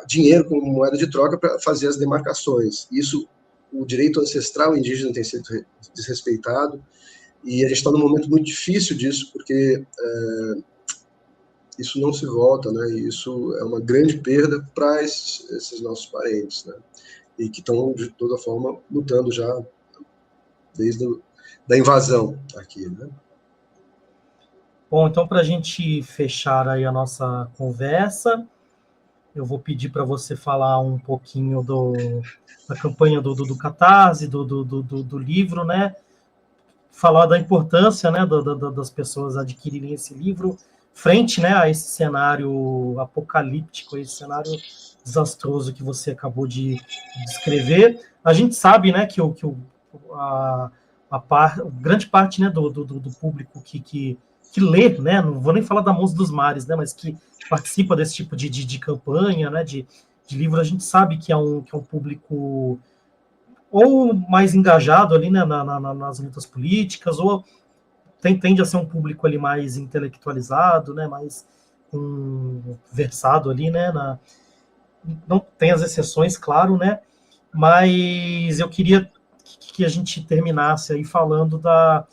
dinheiro como moeda de troca para fazer as demarcações. Isso, o direito ancestral indígena tem sido desrespeitado, e a gente está num momento muito difícil disso, porque isso não se volta, né? E isso é uma grande perda para esses nossos parentes, né? E que estão, de toda forma, lutando já desde da invasão aqui, né? Bom, então, para a gente fechar aí a nossa conversa, eu vou pedir para você falar um pouquinho da campanha do Catarse, do livro, né? Falar da importância, né, das pessoas adquirirem esse livro frente, né, a esse cenário apocalíptico, a esse cenário desastroso que você acabou de descrever. A gente sabe, né, que grande parte, né, do público que lê, né, não vou nem falar da Mãos dos Mares, né, mas que participa desse tipo de campanha, né, de livro, a gente sabe que é um público ou mais engajado ali, né, nas lutas políticas, ou tende a ser um público ali mais intelectualizado, né, mais versado ali, né, não tem as exceções, claro, né, mas eu queria que a gente terminasse aí falando da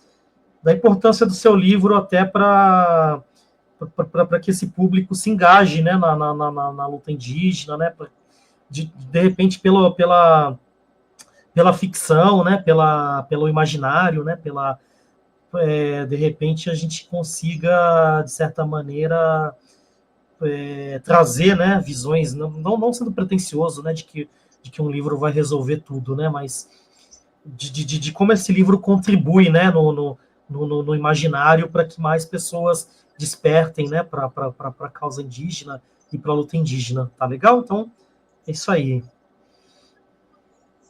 importância do seu livro até para que esse público se engaje, né, na luta indígena, né, de repente pela ficção, né, pelo imaginário, né, de repente a gente consiga, de certa maneira, trazer, né, visões, não sendo pretensioso, né, de de que um livro vai resolver tudo, né? Mas de como esse livro contribui, né, no imaginário para que mais pessoas despertem, né, para a causa indígena e para a luta indígena. Tá legal? Então, é isso aí.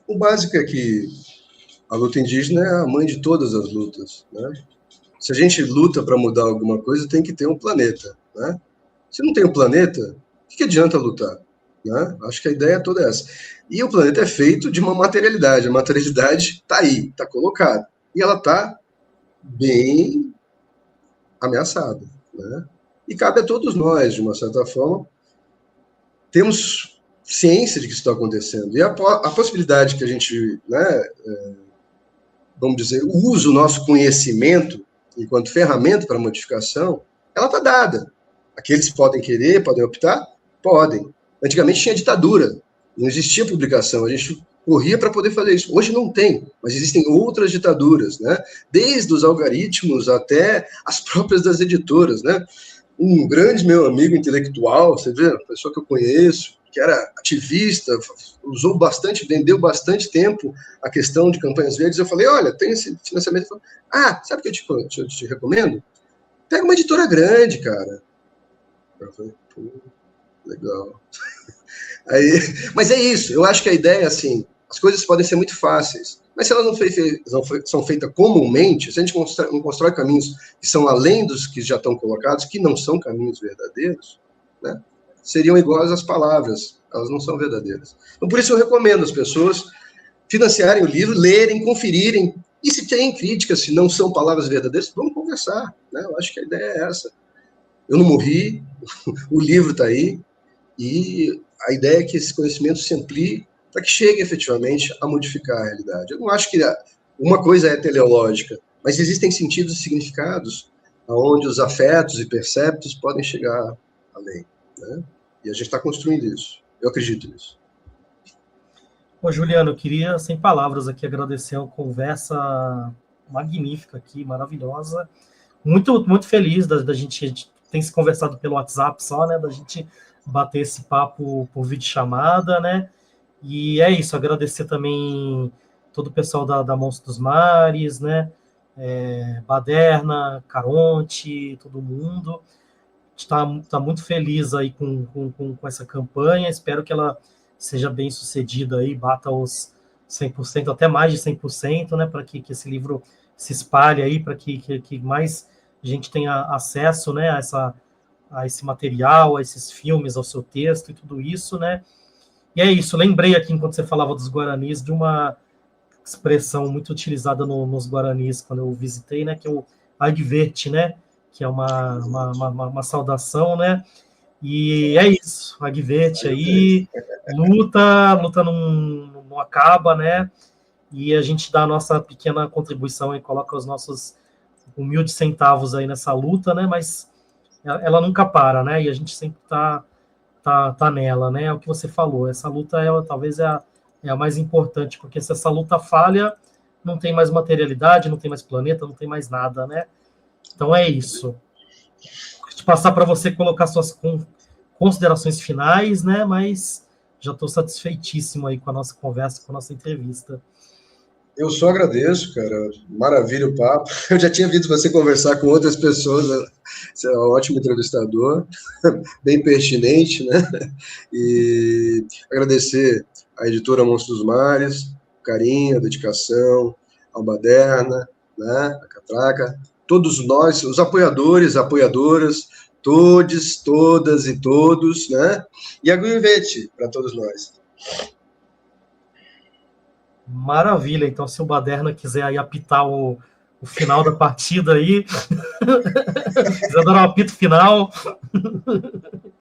O básico é que a luta indígena é a mãe de todas as lutas, né? Se a gente luta para mudar alguma coisa, tem que ter um planeta, né? Se não tem um planeta, o que adianta lutar? Né? Acho que a ideia toda é essa. E o planeta é feito de uma materialidade. A materialidade está aí, está colocada. E ela está bem ameaçada. Né? E cabe a todos nós, de uma certa forma, temos ciência de que isso está acontecendo. E a possibilidade que a gente, né, vamos dizer, use o nosso conhecimento enquanto ferramenta para modificação, ela está dada. Aqueles que podem querer, podem optar, podem. Antigamente tinha ditadura, não existia publicação, a gente corria para poder fazer isso. Hoje não tem, mas existem outras ditaduras, né? Desde os algoritmos até as próprias das editoras, né? Um grande meu amigo intelectual, você vê, uma pessoa que eu conheço, que era ativista, usou bastante, vendeu bastante tempo a questão de campanhas verdes. Eu falei, olha, tem esse financiamento. Falei, sabe o que eu te recomendo? Pega uma editora grande, cara. Eu falei, pô, legal. Aí, mas é isso, eu acho que a ideia é assim, as coisas podem ser muito fáceis, mas se elas não são feitas comumente, se a gente não constrói caminhos que são além dos que já estão colocados, que não são caminhos verdadeiros, né, seriam iguais às palavras, elas não são verdadeiras. Então, por isso eu recomendo as pessoas financiarem o livro, lerem, conferirem, e se tem críticas, se não são palavras verdadeiras, vamos conversar, né? Eu acho que a ideia é essa. Eu não morri, o livro está aí, e a ideia é que esse conhecimento se amplie para que chegue efetivamente a modificar a realidade. Eu não acho que uma coisa é teleológica, mas existem sentidos e significados onde os afetos e perceptos podem chegar além. Né? E a gente está construindo isso. Eu acredito nisso. Ô, Juliano, eu queria, sem palavras aqui, agradecer a conversa magnífica aqui, maravilhosa. Muito, muito feliz da gente, a gente tem se conversado pelo WhatsApp só, né? Da gente bater esse papo por videochamada, né? E é isso, agradecer também todo o pessoal da Monstro dos Mares, né? Baderna, Caronte, todo mundo. A gente está muito feliz aí com essa campanha, espero que ela seja bem sucedida aí, bata os 100%, até mais de 100%, né? Para que esse livro se espalhe aí, para que mais gente tenha acesso, né, a esse material, a esses filmes, ao seu texto e tudo isso, né? E é isso, lembrei aqui, enquanto você falava dos guaranis, de uma expressão muito utilizada nos guaranis, quando eu visitei, né, que é o adverte, né, que é uma saudação, né? E é isso, adverte aí, luta não acaba, né? E a gente dá a nossa pequena contribuição e coloca os nossos humildes centavos aí nessa luta, né? Mas ela nunca para, né? E a gente sempre tá nela, né? É o que você falou. Essa luta talvez é a mais importante, porque se essa luta falha, não tem mais materialidade, não tem mais planeta, não tem mais nada, né? Então é isso. Vou passar para você colocar suas considerações finais, né? Mas já estou satisfeitíssimo aí com a nossa conversa, com a nossa entrevista. Eu só agradeço, cara. Maravilha o papo. Eu já tinha visto você conversar com outras pessoas. Você é um ótimo entrevistador, bem pertinente, né? E agradecer à editora Monstro dos Mares, o carinho, a dedicação, a Baderna, né? A Catraca, todos nós, os apoiadores, apoiadoras, todos, todas e todos, né? E a Guivete para todos nós. Maravilha, então se o Baderna quiser aí apitar o final da partida aí, quiser dar um apito final.